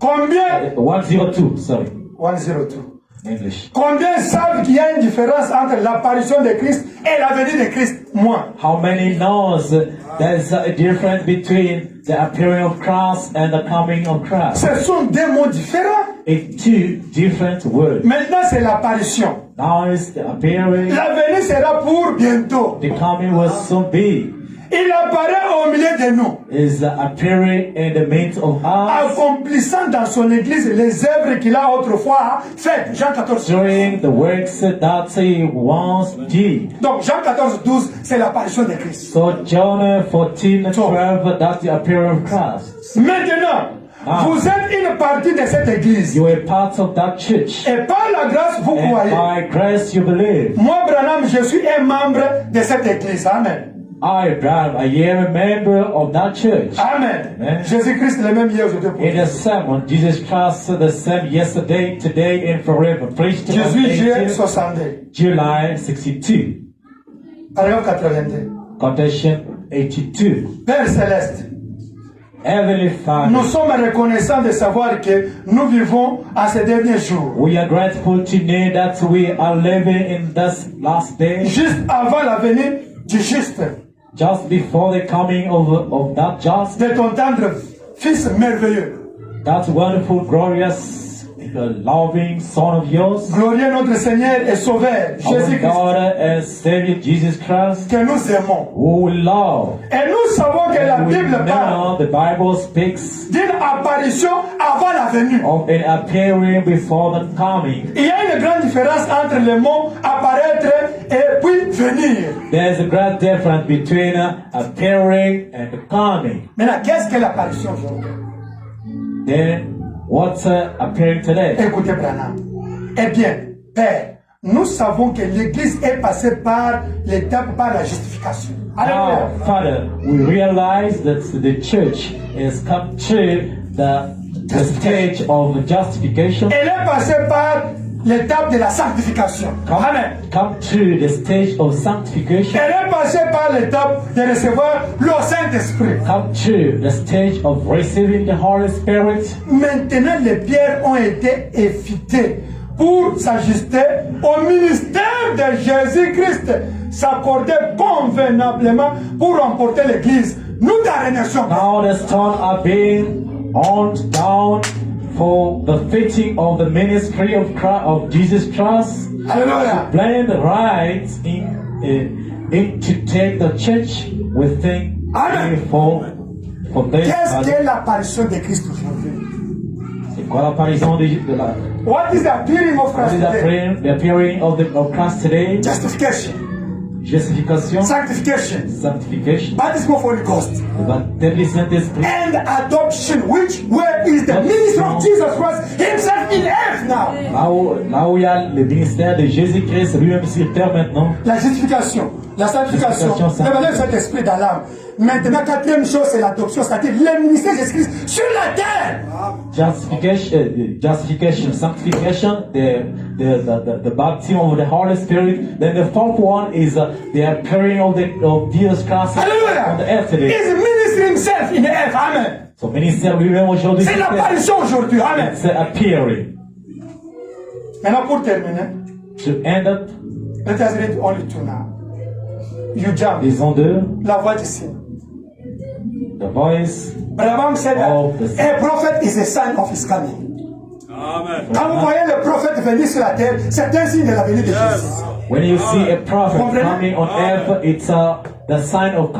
Combien 102, sorry. 102. English. Combien savent qu'il y a une différence entre l'apparition de Christ et la venue de Christ? Moi. How many knows there's a difference between the appearing of Christ and the coming of Christ? Ce sont deux mots différents. It's two different words. Maintenant, c'est l'apparition. Now is the appearing. La venue sera pour bientôt. The coming will soon be. Il apparaît au milieu de nous, Is appearing in the midst of us, accomplissant dans son église les œuvres qu'il a autrefois faites. Jean 14. doing the works that he once did. Donc, Jean 14, 12, c'est l'apparition de Christ. So John 14:12, that's the appearing of Christ. Maintenant, vous êtes une partie de cette église. You are part of that church. Et par la grâce, vous And croyez. by grace you believe. Moi, Branham, je suis un membre de cette église. Amen. I am a member of that church. Amen. Amen. Jésus-Christ le même hier, aujourd'hui. In the sermon, Jesus Christ the same yesterday, today, and forever. Preached on 18 juillet 18 62. July 62. Paragraphe 82. Quotation 82. Père céleste, Heavenly Father, nous sommes reconnaissants de savoir que nous vivons à ces derniers jours. we are grateful to know that we are living in this last day, Juste avant la venue du juste, just before the coming of that just, de ton tendre Fils merveilleux. that wonderful, glorious, loving Son of yours, Glorieux notre Seigneur et Sauveur, our Jésus-Christ, God and Savior Jesus Christ, que nous aimons. who we love. Et nous savons que la We Bible parle know the Bible speaks d'une apparition avant la venue. of an appearing before the coming. Il y a une grande différence entre le mot apparaître et puis venir. There's a great difference between appearing and coming. Maintenant, qu'est-ce que l'apparition aujourd'hui? Then, what's appearing today? Écoutez, Branham. Eh bien, Père, nous savons que l'Église est passée par l'étape par la justification. Alléluia. Now, Father, we realize that the church has come to the stage of justification, Elle est passée par l'étape de la sanctification. Amen. come to the stage of sanctification, Elle est passée par l'étape de recevoir le Saint-Esprit. come to the stage of receiving the Holy Spirit. Maintenant, les pierres ont été effritées pour s'ajuster au ministère de Jésus-Christ s'accorder convenablement pour remporter l'Église. Nous remercions. Now the stones are being hauled down for the fitting of the ministry of Christ, of Jesus Christ. Alléluia. Plan the rights in to take the church within Amen. for this. Qu'est-ce qu'est l'apparition de Christ aujourd'hui? C'est quoi l'apparition de la? What is the appearing of What Christ is today? the appearing of Christ today? Justification, Justification, sanctification, sanctification, baptism of Holy Ghost, le baptême du Saint-Esprit, and adoption, which where is the ministry of Jesus Christ himself in earth now? là où il y a le ministère de Jésus-Christ lui-même sur terre maintenant. La justification, la sanctification, Justification, le valeur de cet esprit dans l'âme. Maintenant, quatrième chose, c'est l'adoption, c'est-à-dire le ministère de Jésus-Christ sur la terre. Justification, sanctification, the baptism of the Holy Spirit. Then the fourth one is the appearing of Jesus Christ on the earth today. He's ministering himself in the earth. Amen. Son ministère lui-même aujourd'hui. C'est l'apparition aujourd'hui. Amen. It's appearing. Maintenant, pour terminer, To end up, let us read only two now. You jump. disons deux, La voix du signe. the voice Brabham said of that the a prophet is a sign of his coming. Amen. Quand vous voyez le prophète venir sur la terre, c'est un signe de la venue de Jésus. When you see a prophet coming on earth, it's the sign of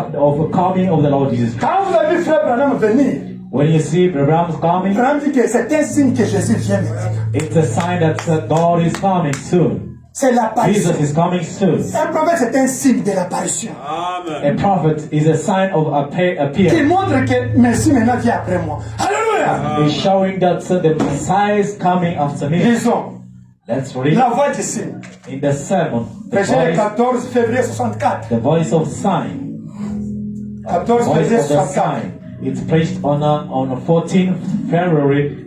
coming of the Lord Jesus Christ. Quand vous avez vu frère Branham venir, When you see Abraham's coming, Branham dit que c'est un signe que Jésus vient maintenant. it's a sign that God is coming soon. C'est l'apparition. Jesus is coming soon. Un prophète, c'est un signe de l'apparition. Amen. A prophet is a sign of Qui appearance. montre que Messie maintenant vient après moi. Alléluia. It's showing that the Messiah is coming after me. Lisons. Let's read La voix du signe. in the sermon. Prêché le 14 février 64. The voice of sign. 14 Voice février of the 64. sign. It's preached on 14th February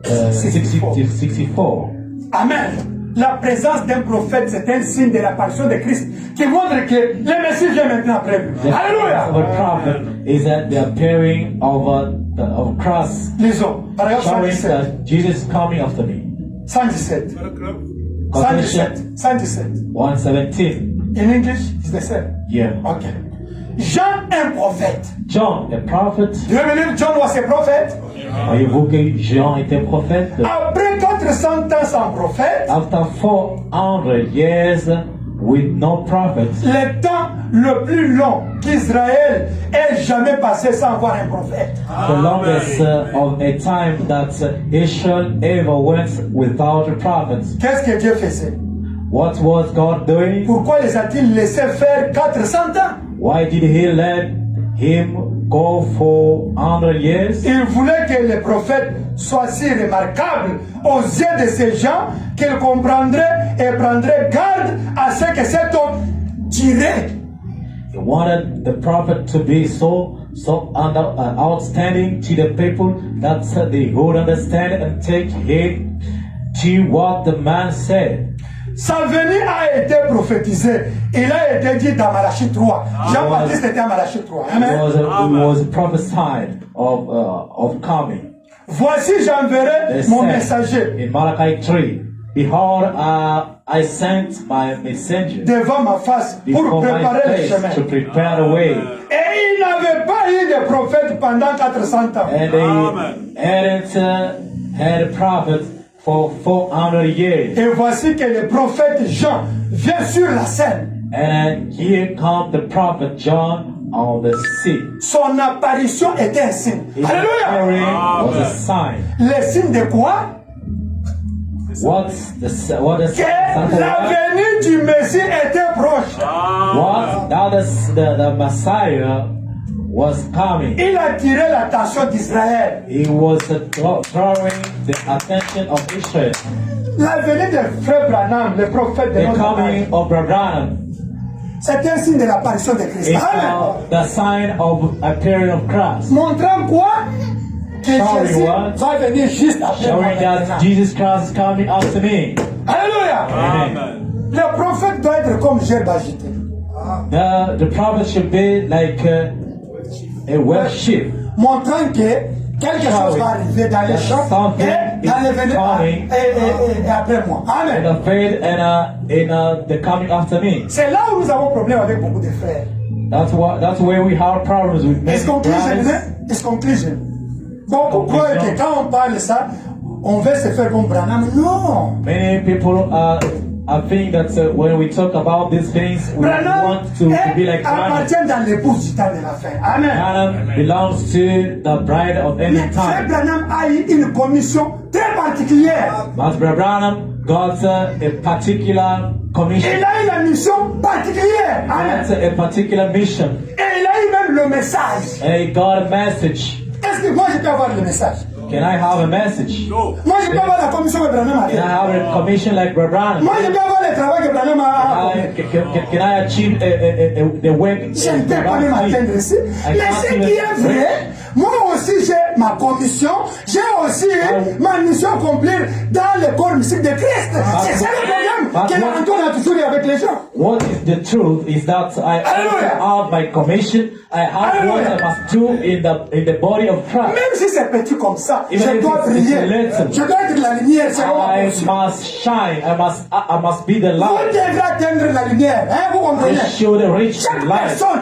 1964. Amen. La présence d'un prophète, c'est un signe de l'apparition de Christ qui montre que le Messie vient maintenant après lui. The Alléluia. of a prophet is the appearing of Christ, Lisons. Paragraphe showing 117. that Jesus is coming after me. 117. Colossians 117. 1:17. In English, it's the same. Yeah. Okay. Jean, un prophète. John, a prophet. Do you believe John was a prophet? Voyez-vous que Jean était prophète? Après 400 ans sans prophète, After 400 years with no prophet, le temps le plus long qu'Israël ait jamais passé sans voir un prophète. the longest of a time that Israel ever went without a prophet. Qu'est-ce que Dieu faisait? What was God doing? Pourquoi les a-t-il laissés faire 400 ans? Why did he let him go for 100 years? Il voulait que les prophètes soient si remarquables aux yeux de ces gens qu'ils comprendraient et prendraient garde à ce que cet homme dirait. He wanted the prophet to be so outstanding to the people that they would understand and take heed to what the man said. Sa venue a été prophétisée. Il a été dit dans Malachie 3. Jean-Baptiste était à Malachie 3. Amen. It was prophesied of coming. Voici, j'enverrai They mon said messager in Malachi 3, behold, I sent my messenger devant ma face pour before my préparer le face chemin. to prepare the way. Et il n'avait pas eu de prophète pendant 400 ans. And they hadn't had a prophet for 400 years. Et voici que le prophète Jean vient sur la scène. And here comes the prophet John on the scene. Son apparition était un signe. His Alléluia. appearing was a sign. Le signe de quoi? What the Que la venue du Messie était proche. what that the Messiah was coming. Il a tiré l'attention d'Israël. He was drawing the attention of Israel. La venue de Frère Branham, le prophète de The notre coming âge, of Branham c'est un signe de l'apparition de Christ. is Amen. the sign of appearing of Christ, Montrant quoi? Que Showing Jésus what? va venir juste après moi showing that maintenant. Jesus Christ is coming after me. Alléluia. Amen. Le prophète doit être comme gerbe agitée. The prophet should be like a web sheep, Montrant que Quelque chose va arriver dans les champs et dans l'événement et après moi. in Amen. the faith and in the coming after me. C'est là où nous avons problème avec beaucoup de frères. That's where we have problems with many It's conclusion, brothers. hein? It's conclusion. Beaucoup croient que quand on parle ça, on veut se faire comme Branham. Non. Many people I think that when we talk about these things, we Branham want to be like Branham. appartient dans l'épouse du temps de la fin. Amen. Branham belongs to the bride of any Mais Frère time. Branham a eu une commission très particulière. But Brother Branham got a particular commission. Il a eu la mission particulière. Amen. That's a particular mission. Et il a eu même le message. And he got a message. Est-ce que moi je peux avoir le message? Can I have a message? No. Moi je peux avoir la commission que Branham a Can I fait. have a commission like Brother Branham? Moi je peux avoir le travail que Branham a fait. Can I achieve the work? Je ne peux pas même atteindre ici. Mais ce qui est vrai, moi aussi j'ai ma commission, j'ai aussi ma mission accomplie dans le corps mystique de Christ. C'est ça le problème que Antoine a toujours eu avec les gens. What is the truth is that I Hallelujah. have my commission. I have what I must do in the body of Christ. Même si c'est petit comme ça, Even je if dois it's briller. little. Je dois être la lumière, c'est ma I commission. must shine. I must be the Vous light. devrez atteindre la lumière, hein, vous comprenez? You should reach Chaque the light. personne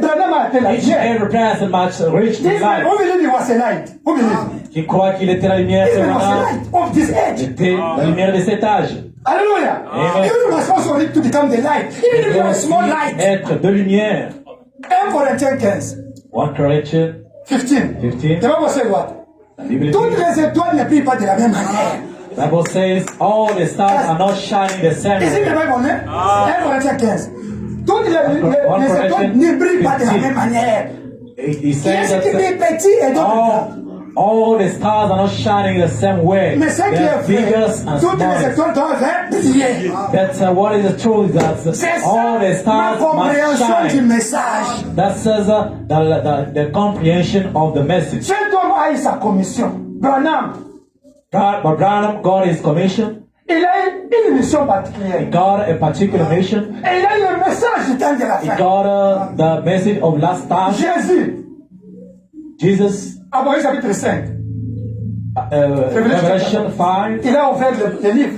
Branham a atteint la Each and lumière. every person must reach the light. Who believe he was a light? Who believe? Qui croit qu'il était la lumière He ce was a matin, light of this age. était la lumière de cet âge. Hallelujah. Amen. Even you must also need to become the light. Even if Il you doit are a aussi small light. être de lumière. 1 Corinthiens 15, 1 Corinthians 15. 15. Tu vas voir c'est quoi? La Bible dit, Toutes les étoiles ne brillent pas de la même manière. the Bible says all the stars are not shining the same Ici, le way. Bible, hein? 1 Corinthiens 15. Toutes les étoiles ne brillent pas de la même manière. He Il y a says ceux qui that brillent petit et d'autres grands. all the stars are not shining the same way. Mais ce qui They're est bigger vrai, and toutes les smaller. étoiles doivent briller. That's what is the truth. That C'est all the ça ma stars must compréhension du shine. message. That says the comprehension of the message. Cet homme a eu sa commission. Branham, But Branham got his commission. il a eu une mission particulière. He got a particular mission. Et il a eu le message du temps de la He fin. got the message of last time. Jésus, Jesus, Apocalypse chapitre 5, Revelation 5. il a ouvert le livre.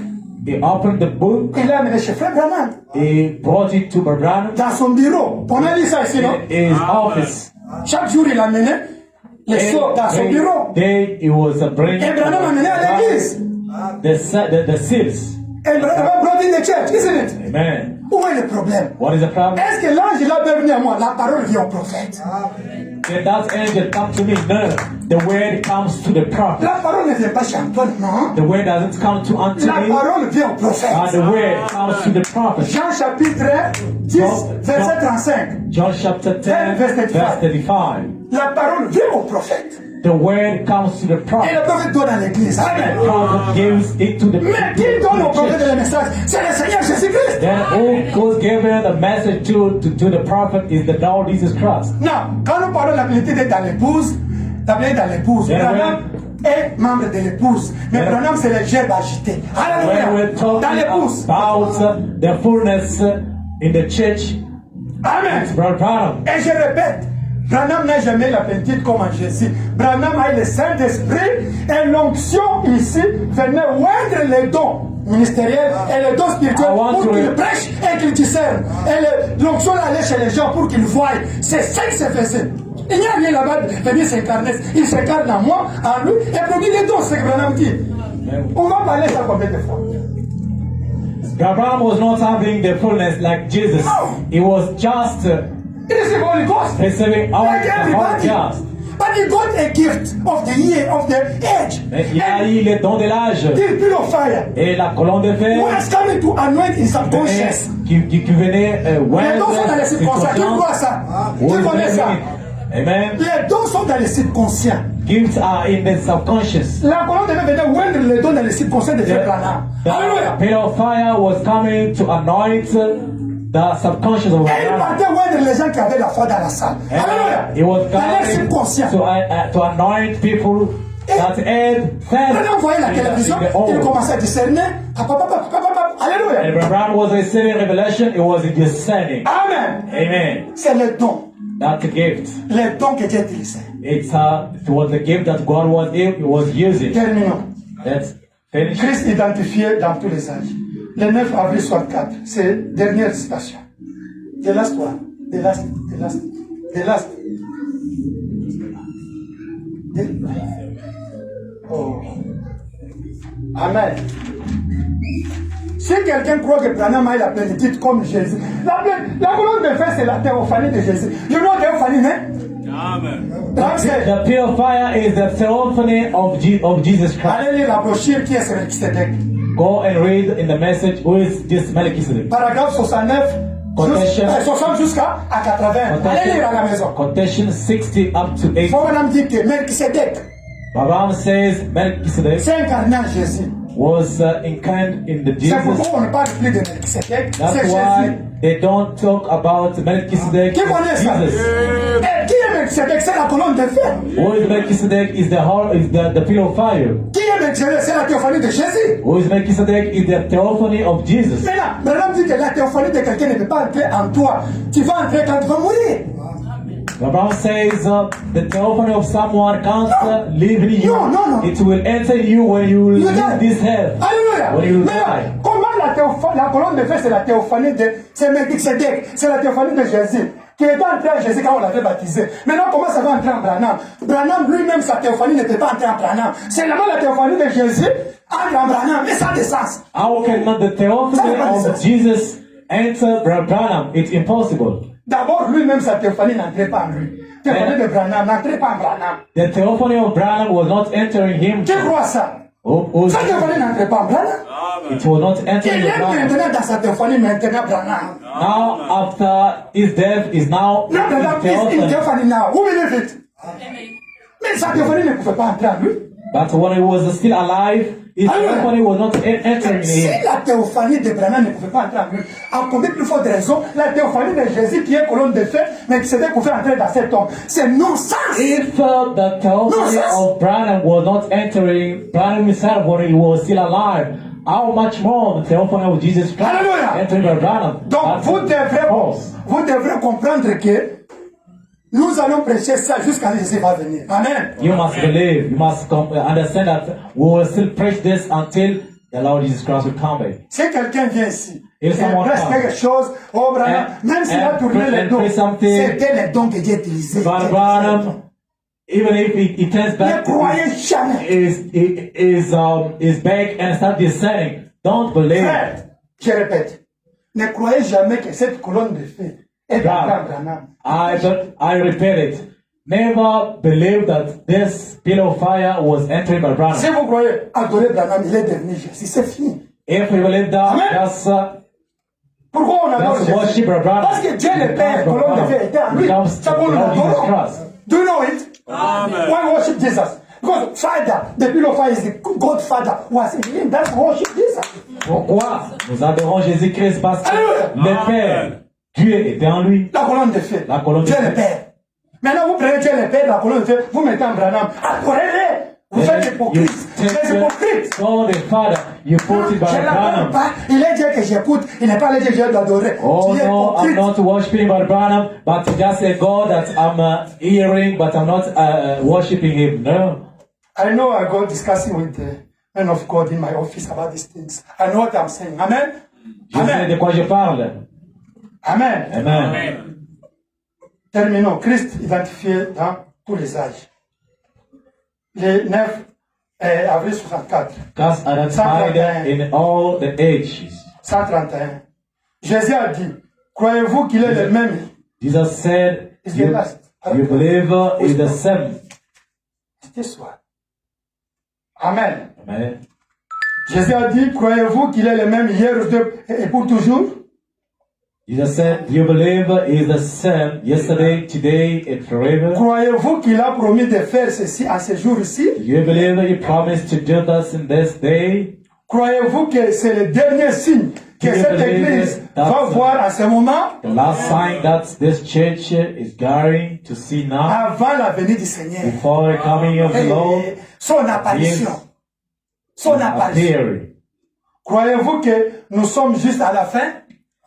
He opened the book. Il l'a amené chez Frère Branham. He brought it to Branham Dans son bureau. On a lu ça ici, non? in his office. Chaque jour, il amenait les sceaux dans son bureau. Day he was bringing Et Branham amenait à l'église. the seals. Et Branham brought in the church, isn't it? Amen. Où est le problème? What is the problem? Est-ce que l'ange il a venu à moi? La parole vient au prophète. Did that angel come to me? No. The word comes to the prophet. La parole ne vient pas chez Antoine, non? The word doesn't come to La Anthony. parole vient au prophète. And the word comes to the prophet. Jean chapitre 10, verset 35. John chapter 10, verse 35. La parole vient au prophète. The word comes to the Et le prophet. prophète donne à l'église. Amen. The prophet gives it to the Mais qui donne au prophète church. le message? C'est le Seigneur Jésus-Christ. Then who given the message to the prophet is the Lord Jesus Christ. Non, quand nous parlons de l'habilité d'être dans l'épouse, l'habilité dans l'épouse, Yeah, Branham est membre de l'épouse. Mais Yeah. Branham, c'est le gerbe agité. When Alléluia. we're Dans talking l'épouse. about the fullness in the church, Amen. it's Brother Branham. Et je répète, Branham n'a jamais la petite comme en Jésus. Branham a eu le Saint-Esprit et l'onction ici venait oindre les dons ministériels et les dons spirituels I want pour to- qu'ils prêchent et qu'ils discernent. Et l'onction allait chez les gens pour qu'ils voient. C'est ça qui s'est fait. Il n'y a rien là-bas de venir s'incarner. Il s'incarne en moi, en lui, et produit les dons, c'est ce que Branham dit. On va parler ça combien de fois? Abraham was not having the fullness like Jesus. He was just It is the Holy Ghost. receiving all Like the everybody. just. But he got a gift of the year, of the age. Mais il a eu les dons de l'âge Till pillar of fire. et la colonne de fer Who has coming to anoint in subconscious? qui venait Les dons sont dans les subconscients. Qui voit ça? Qui connaît ça? Amen. Les dons sont dans les subconscients. Gifts are in the subconscious. La colonne devait venir oindre les dons dans les subconscients de Frère Branham. Alléluia. The pillar of fire was coming to anoint the subconscious of Et il Abraham. partait oindre les gens qui avaient la foi dans la salle. Alléluia. It was Dans les coming subconscients. to anoint people that had faith Branham voyait la télévision, in the il old. commençait à discerner. Alléluia. And Abraham was receiving revelation, it was discerning. Amen. Amen. C'est le don. That's a gift. Les dons que Dieu utilisait. It was the gift that God was using. Terminons. That's finished. Christ identifié dans tous les âges. Le 9 avril 64, c'est dernière citation. The last one. The last. Oh. Amen. Si quelqu'un croit que Branham a la plénitude comme Jésus, la colonne de feu, c'est la théophanie de Jésus. You know théophanie, hein? Amen. The pure fire is the theophany of Jesus Christ. Allez lire la brochure qui est sur Melchizedek. Go and read in the message who is this Melchizedek. Paragraphe 69, 60 jusqu'à 80. Allez lire à la maison. Quotation 60 up to 80. Branham dit que Melchizedek, Abraham says Melchizedek c'est incarné en Jésus. was incarnate in the C'est Jesus. pourquoi on ne parle plus de Melchizedek, c'est That's Jésus. why they don't talk about Melchizedek. Qui connaît ça? Jesus. Et qui est Melchizedek? C'est la colonne de feu. Who is Melchizedek is the pillar of fire. Qui est Melchizedek? C'est la théophanie de Jésus. Who is Melchizedek is the theophany of Jesus. Maintenant, Branham dit que la théophanie de quelqu'un ne peut pas entrer en toi. Tu vas entrer quand tu vas mourir. Abraham says the theophany of someone can't live in you. No. It will enter you when you will You leave die. this hell. Alléluia. When you will Maintenant, die. comment la colonne de feu, c'est la théophanie de... C'est Melchizedek. C'est la théophanie de Jésus. Qui était entré en Jésus quand on l'avait baptisé. Maintenant, comment ça va entrer en Branham? Branham lui-même, sa théophanie ne peut pas entrer en Branham. C'est la théophanie de Jésus entre en Branham. Et ça a des sens. How can the theophany of Jesus enter Branham? It's impossible. D'abord, lui-même, sa théophanie n'entrait pas en lui. Théophanie de Branham n'entrait pas en Branham. The theophany of Branham was not entering him. Qui croit ça? Sa théophanie n'entrait pas en Branham. It was not entering Il est Branham. maintenant dans sa théophanie, maintenant Branham. Now, after his death, is now Now Branham in is in theophany. théophanie now. Who believe it? Mais sa théophanie ne pouvait pas entrer en lui. But when he was still alive, his theophany was not entering Si him. la théophanie de Branham ne pouvait pas entrer en lui, en combien plus forte raison, la théophanie de Jésus qui est colonne de feu, mais qui s'était pouvait entrer dans cet homme. C'est non-sens. If the theophany of Branham was not entering Branham himself when he was still alive, how much more the theophany of Jesus Christ Hallelujah. entering by Branham? Donc That's false. vous devrez comprendre que nous allons prêcher ça jusqu'à Jésus va venir. Amen. You must believe, you must understand that we will still preach this until the Lord Jesus Christ will come back. Si quelqu'un vient ici, If il someone prêche comes, quelque chose, oh Branham, même s'il a tourné les dos, pray something, c'était les dons que Dieu utilisait. But Branham, even if he turns Ne back croyez jamais. is back and start descending, don't believe. Frère, je répète, ne croyez jamais que cette colonne de feu est dans Branham. I repeat it. Never believe that this pillar of fire was entering by Branham. Si vous croyez adorer Branham, il est devenu Jésus. C'est fini. If you believe that, Amen. that's Pourquoi on adore That's Jésus? worship Branham. Parce que Dieu le Père, colonne de feu, était en lui. Becomes C'est pour the nous Lord Jesus l'adorons. Christ. Do you know it? Amen. Why worship Jesus? Because Father, the pillar of fire is the God Father was in him. That's worship Jesus. Pourquoi nous adorons Jésus-Christ? Parce que Alléluia. le Père, Dieu était en lui. La colonne de feu. La colonne de Dieu feu. le Père. Maintenant, vous prenez Dieu le Père, la colonne de feu, vous mettez en Branham. Adorez-les. Vous faites You l'hypocrite. Les hypocrites. God the Father, you put it by Je ne l'adore Branham. pas. Il est Dieu que j'écoute. Il n'est pas le Dieu que je dois adorer. Oh Tu es no, I'm hypocrite. not worshiping by Branham, but just a God that I'm hearing, but I'm not worshiping Him. No. I know I go discussing with the men of God in my office about these things. I know what I'm saying. Amen. Je sais de Amen. quoi je parle. Amen. Amen. Terminons. Christ identifié dans tous les âges. Le 9 avril 64, God's identified in all the ages. 131. Jésus a dit, croyez-vous qu'il est le même? Jesus said, Is the last. you believe is the same. C'était soi. Amen. Amen. Jésus a dit, croyez-vous qu'il est le même hier et pour toujours? Jesus said, you believe is the same yesterday, today, and forever. Croyez-vous qu'il a promis de faire ceci en ce jour-ci? You believe he promised to do this in this day. Croyez-vous que c'est le dernier signe que You cette believe église that va voir en ce moment the last sign that this church is going to see now avant la venue du Seigneur? before the coming of the Lord Son apparition. Son apparition. appearing. Croyez-vous que nous sommes juste à la fin?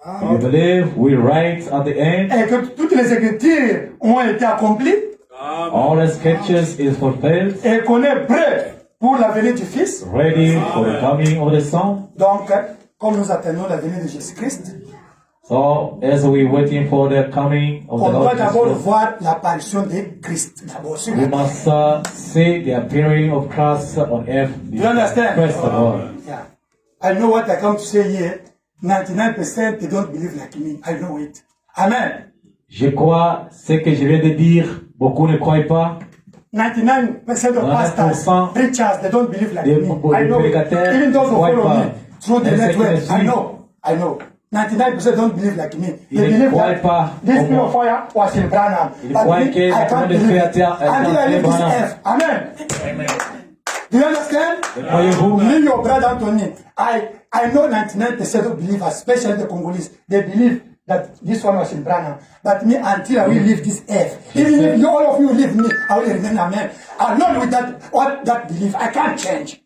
You believe we write at the end. Et que toutes les écritures ont été accomplies. All the scriptures is fulfilled. Et qu'on est prêt pour la venue du Fils. Ready for the coming of the Son. Donc, comme nous attendons la venue de Jésus-Christ, So as we waiting for the coming of the on doit Lord d'abord Jesus, voir l'apparition de Christ. D'abord, sur we la terre. must see the appearing of Christ on earth. You understand? First of all, Yeah. I know what I come to say here. 99% they don't believe like me. I know it. Amen. je crois ce que je viens de dire. Beaucoup ne croient pas. 99% of pastors, 99% preachers, they don't believe like des me. I know it. prédicateurs Even those who croient follow pas. me through the Mais ceux qui network, me I suivent, know. I know. 99% don't believe like me. Ils They ne believe croient that pas this comme pure moi. fire was in Branham. Ils But croient me, que I la can't commande de believe feu it a été until I leave this Branham. earth. Amen. Do you understand? Croyez-vous? Me, your brother Anthony, I know 99% don't believe, especially the Congolese. They believe that this one was in Branham. But me, until I will leave this earth, even if you, all of you leave me, I will remain a man. Alone with that belief, I can't change.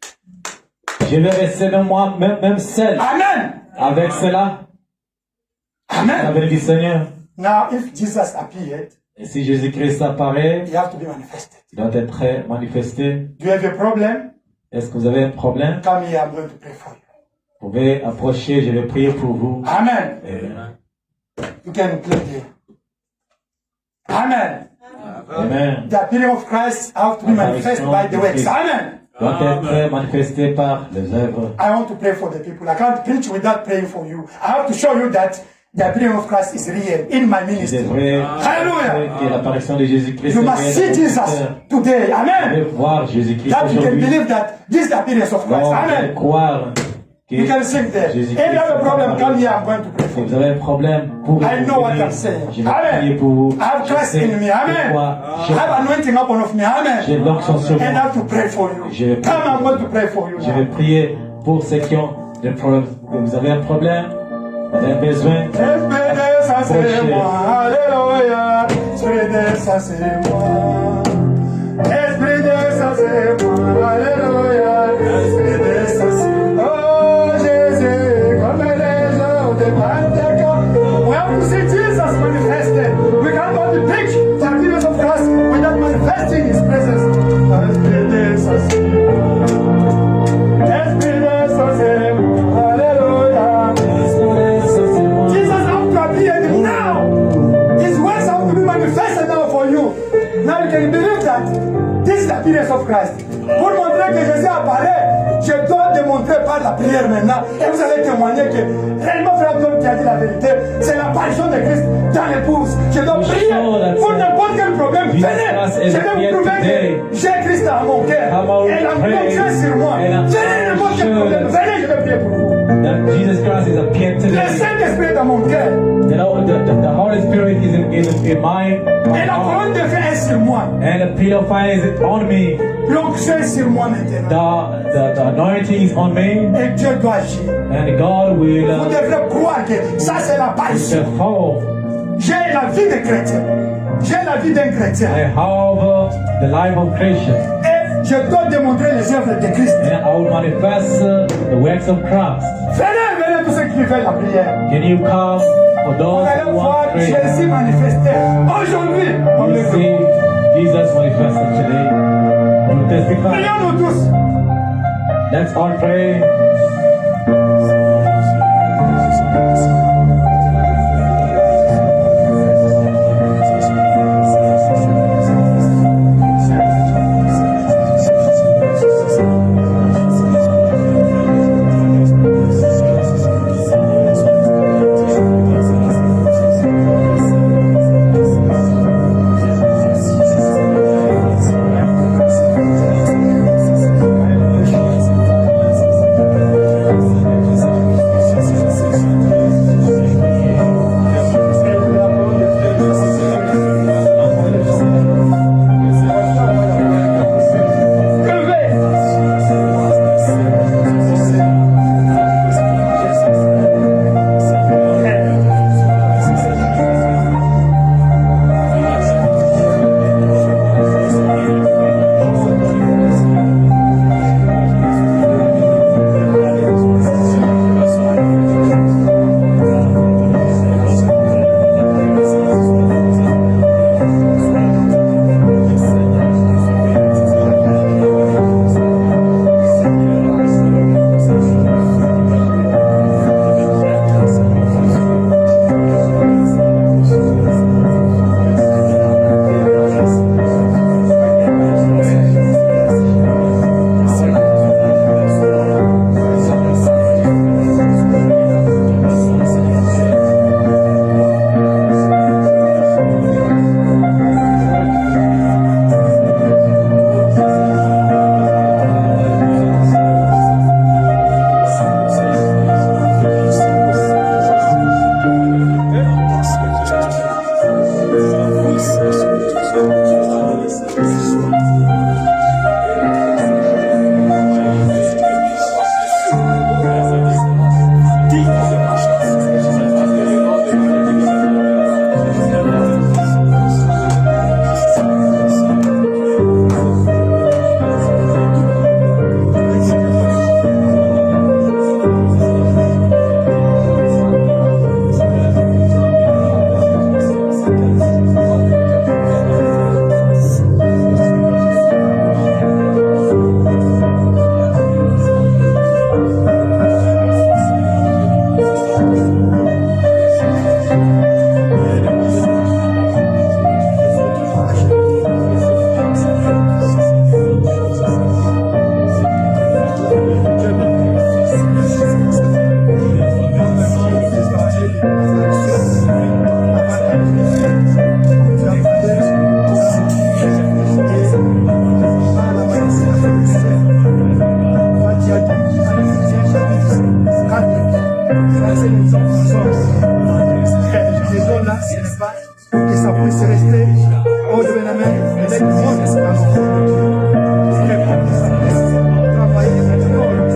Je vais rester même moi, même seul. Amen. Avec cela, la Amen. venue du Seigneur. Now, if Jesus appeared, Et si Jésus-Christ apparaît, he has to be manifested. il doit être manifesté. Do you have a problem? Est-ce que vous avez un problème? Come here, I'm going to pray for you. Vous pouvez approcher, je vais prier pour vous. Amen. Amen. You can play there. Amen. Amen. The appearing of Christ have to be manifested by the works. Amen. Doit être manifesté par les œuvres. I want to pray for the people. I can't preach without praying for you. I have to show you that the appearing of Christ is real in my Je ministry. devrais Hallelujah. que l'apparition de Jésus-Christ You est must see réelle dans Jesus votre cœur. today. Vous Amen. devez voir Jésus-Christ That you can aujourd'hui. believe that this is the appearance of Christ. Donc, vous devez Amen. croire que You can sing there. Jésus-Christ Any other est problem, apparu. come here. I'm going to pray Si for vous you. avez un problème, pour I know what venir, I'm saying. je vais prier pour vous. Amen. I have Je Christ sais in me. Amen. pourquoi I have anointing upon of me. j'ai Amen. l'onction sur And I moi. have to pray for you. Je vais Come, I'm going to pray for you Je vais now. prier pour ceux qui ont des problèmes. Vous avez un problème, vous avez besoin. Esprit de Saint, c'est moi. Alléluia. Esprit de Saint, c'est moi. Esprit de Saint, c'est moi. Alléluia. Esprit de Saint, c'est moi. Oh Jésus, comme les jours de Pentecôte. We have to see Jesus manifested. We can't only preach the appearance of Christ without manifesting His presence. Esprit de Saint, c'est moi. Esprit de Saint, c'est moi. Alléluia. Jesus have to appear now. His words have to be manifested now for you. Now you can believe that this is the appearance of Christ. Pour montrer que Jésus apparaît, je dois démontrer par la prière maintenant. Et vous allez témoigner que réellement, frère Tom qui a dit la vérité, c'est l'apparition de Christ dans l'épouse. Je dois prier pour n'importe quel problème. Venez, je vais vous prouver que j'ai Christ dans mon cœur. Et la confiance sur moi. Venez, n'importe quel problème. Venez, je vais prier pour vous. That Jesus Christ is appeared Le today. Saint-Esprit est dans mon cœur. The Holy Spirit is in my Et la heart. couronne de feu est sur moi. And the pillar of fire is on me. L'onction est sur moi maintenant. The anointing is on me. Et Dieu doit agir. And God Vous will devrez croire que ça c'est l'apparition. perform. J'ai la vie de chrétien. J'ai la vie d'un chrétien. I have the life of Christian. Et je dois démontrer les œuvres de Christ. And I will manifest the works of Christ. Venez, venez tous ceux qui veulent la prière. Can you come for Vous those allez who voir want prayer? Jésus manifesté. Aujourd'hui, on You le see fait. Jesus manifested today. You testify. Prions-nous tous. Let's all pray. laisser les hommes les dons là, ce n'est pas que ça puisse rester au gouvernement et les monde, c'est pas non. Travailler maintenant,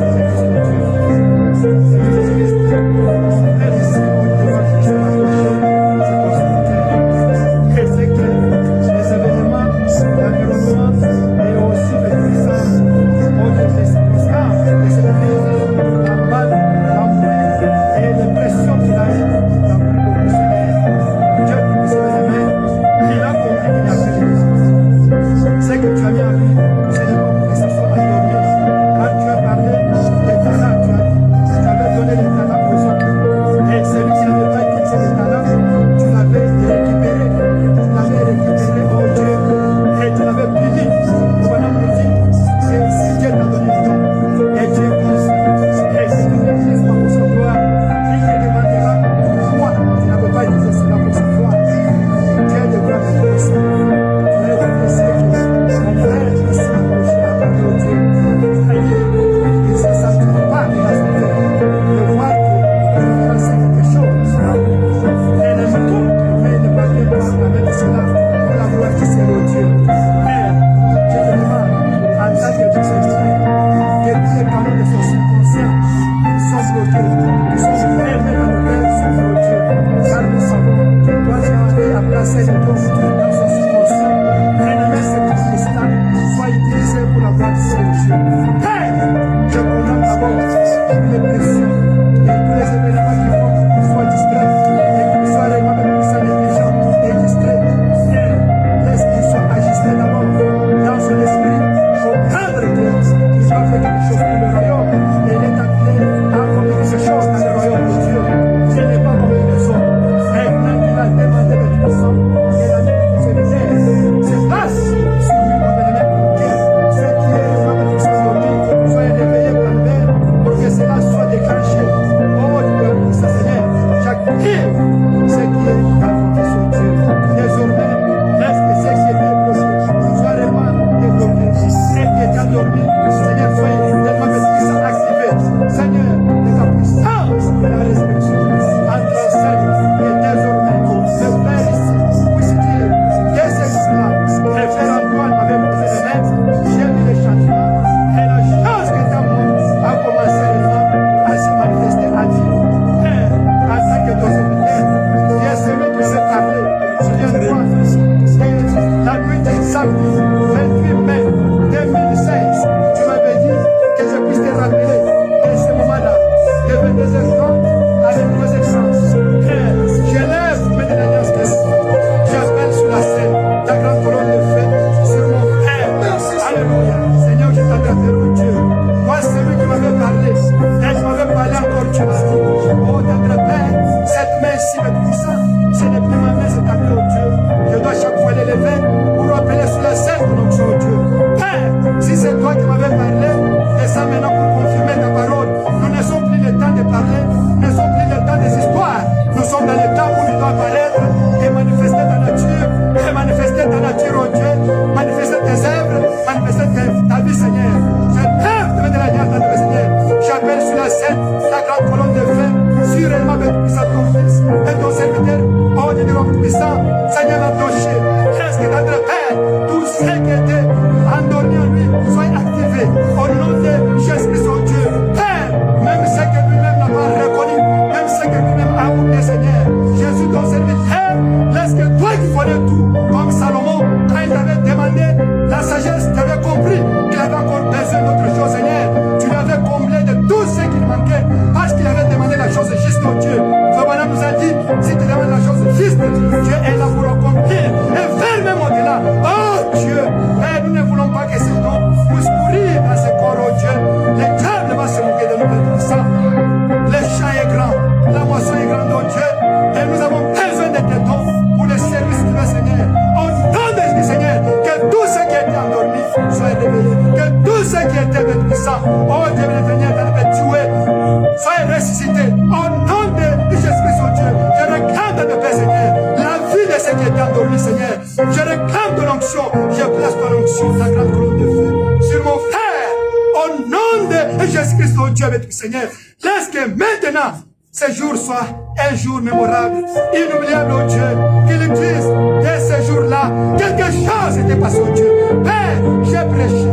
Seigneur, laisse que maintenant ce jour soit un jour mémorable, inoubliable, oh Dieu, qu'il dise dès ce jour-là, quelque chose s'était passé, oh Dieu. Père, j'ai prêché.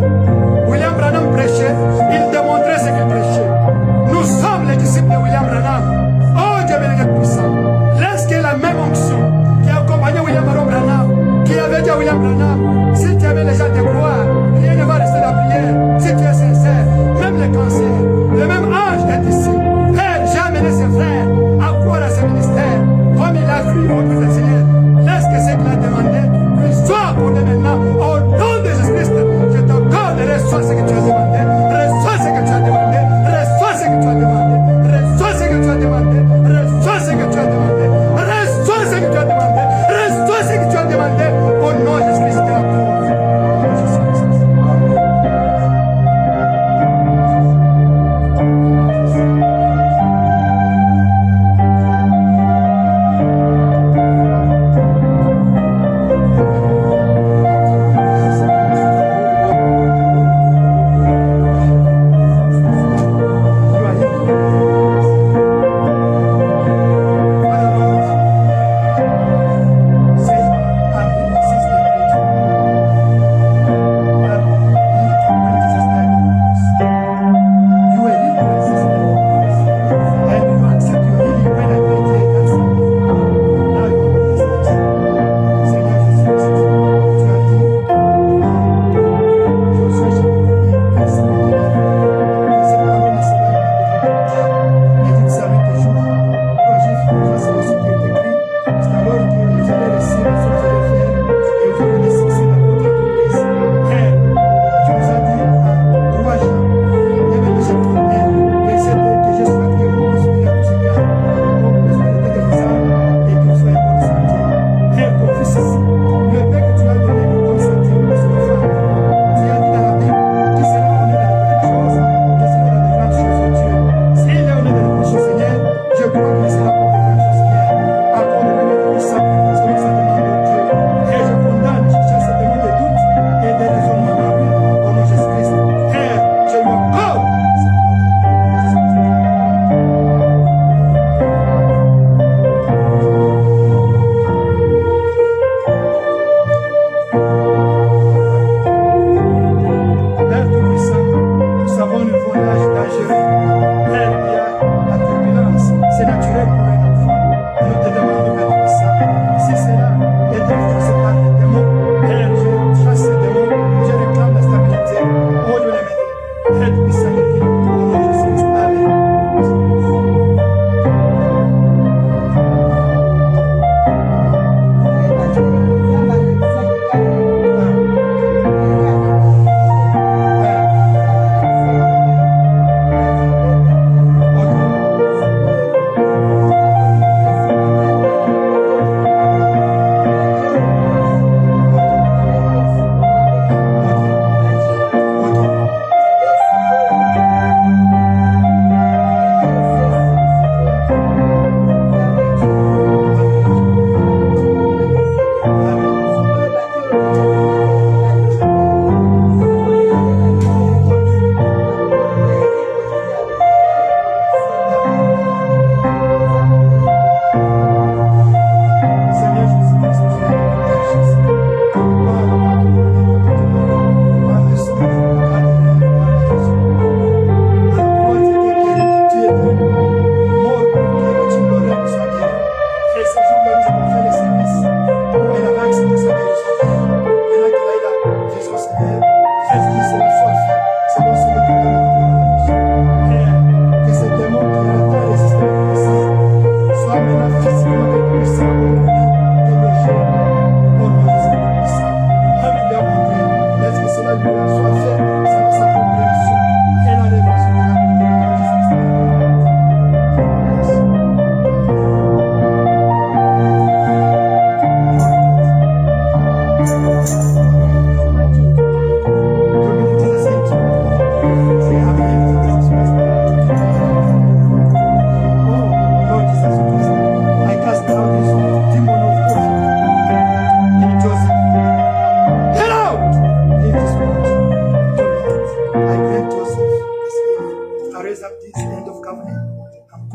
William Branham prêchait, il démontrait ce qu'il prêchait. Nous sommes les disciples de William Branham. Oh Dieu bénédict puissant, laisse que la même onction qui accompagnait William Branham, qui avait dit à William Branham, si tu avais les gens de croire, rien ne va rester la prière, si tu es sincère, même les cancers, le même ange est ici. Père, j'ai amené ses frères à croire à ce ministère, comme il a cru au Christ Seigneur. Laisse que ce qu'il a demandé, qu'il soit pour lui maintenant, au nom de Jésus-Christ, je t'accorde, reçois ce que tu as demandé, reçois ce que tu as demandé, reçois ce que tu as demandé, reçois ce que tu as demandé, reçois ce que tu as demandé, reçois ce que tu as demandé, reçois ce que tu as demandé, au nom de Jésus-Christ de la croix.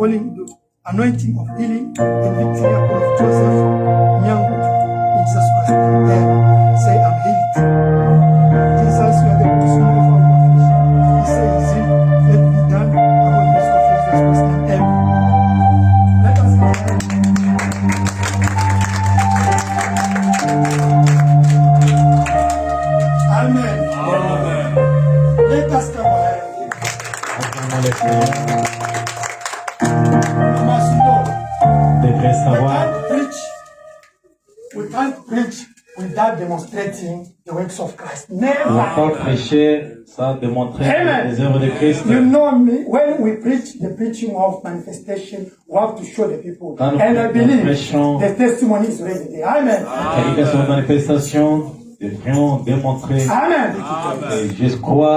calling you anointing of healing and victory upon Joseph Nyango. In Jesus Christ. Amen. Say, I'm healed. Jesus, you are the person of our affliction. He says, let it be done upon the rest of Jesus Christ. Amen. Let us go. Amen. Amen. Let us go ahead. Acclamons le Seigneur. We must know. Devrait We savoir. can't preach. We can't preach without demonstrating the works of Christ. On ne peut pas Never. prêcher sans démontrer Amen. les œuvres de Christ. You know me, when we preach the preaching of manifestation, we have to show the people. Quand nous And I believe prêchons the testimony is already there. Amen. prédication de manifestation, devrions démontrer. Amen. Et je crois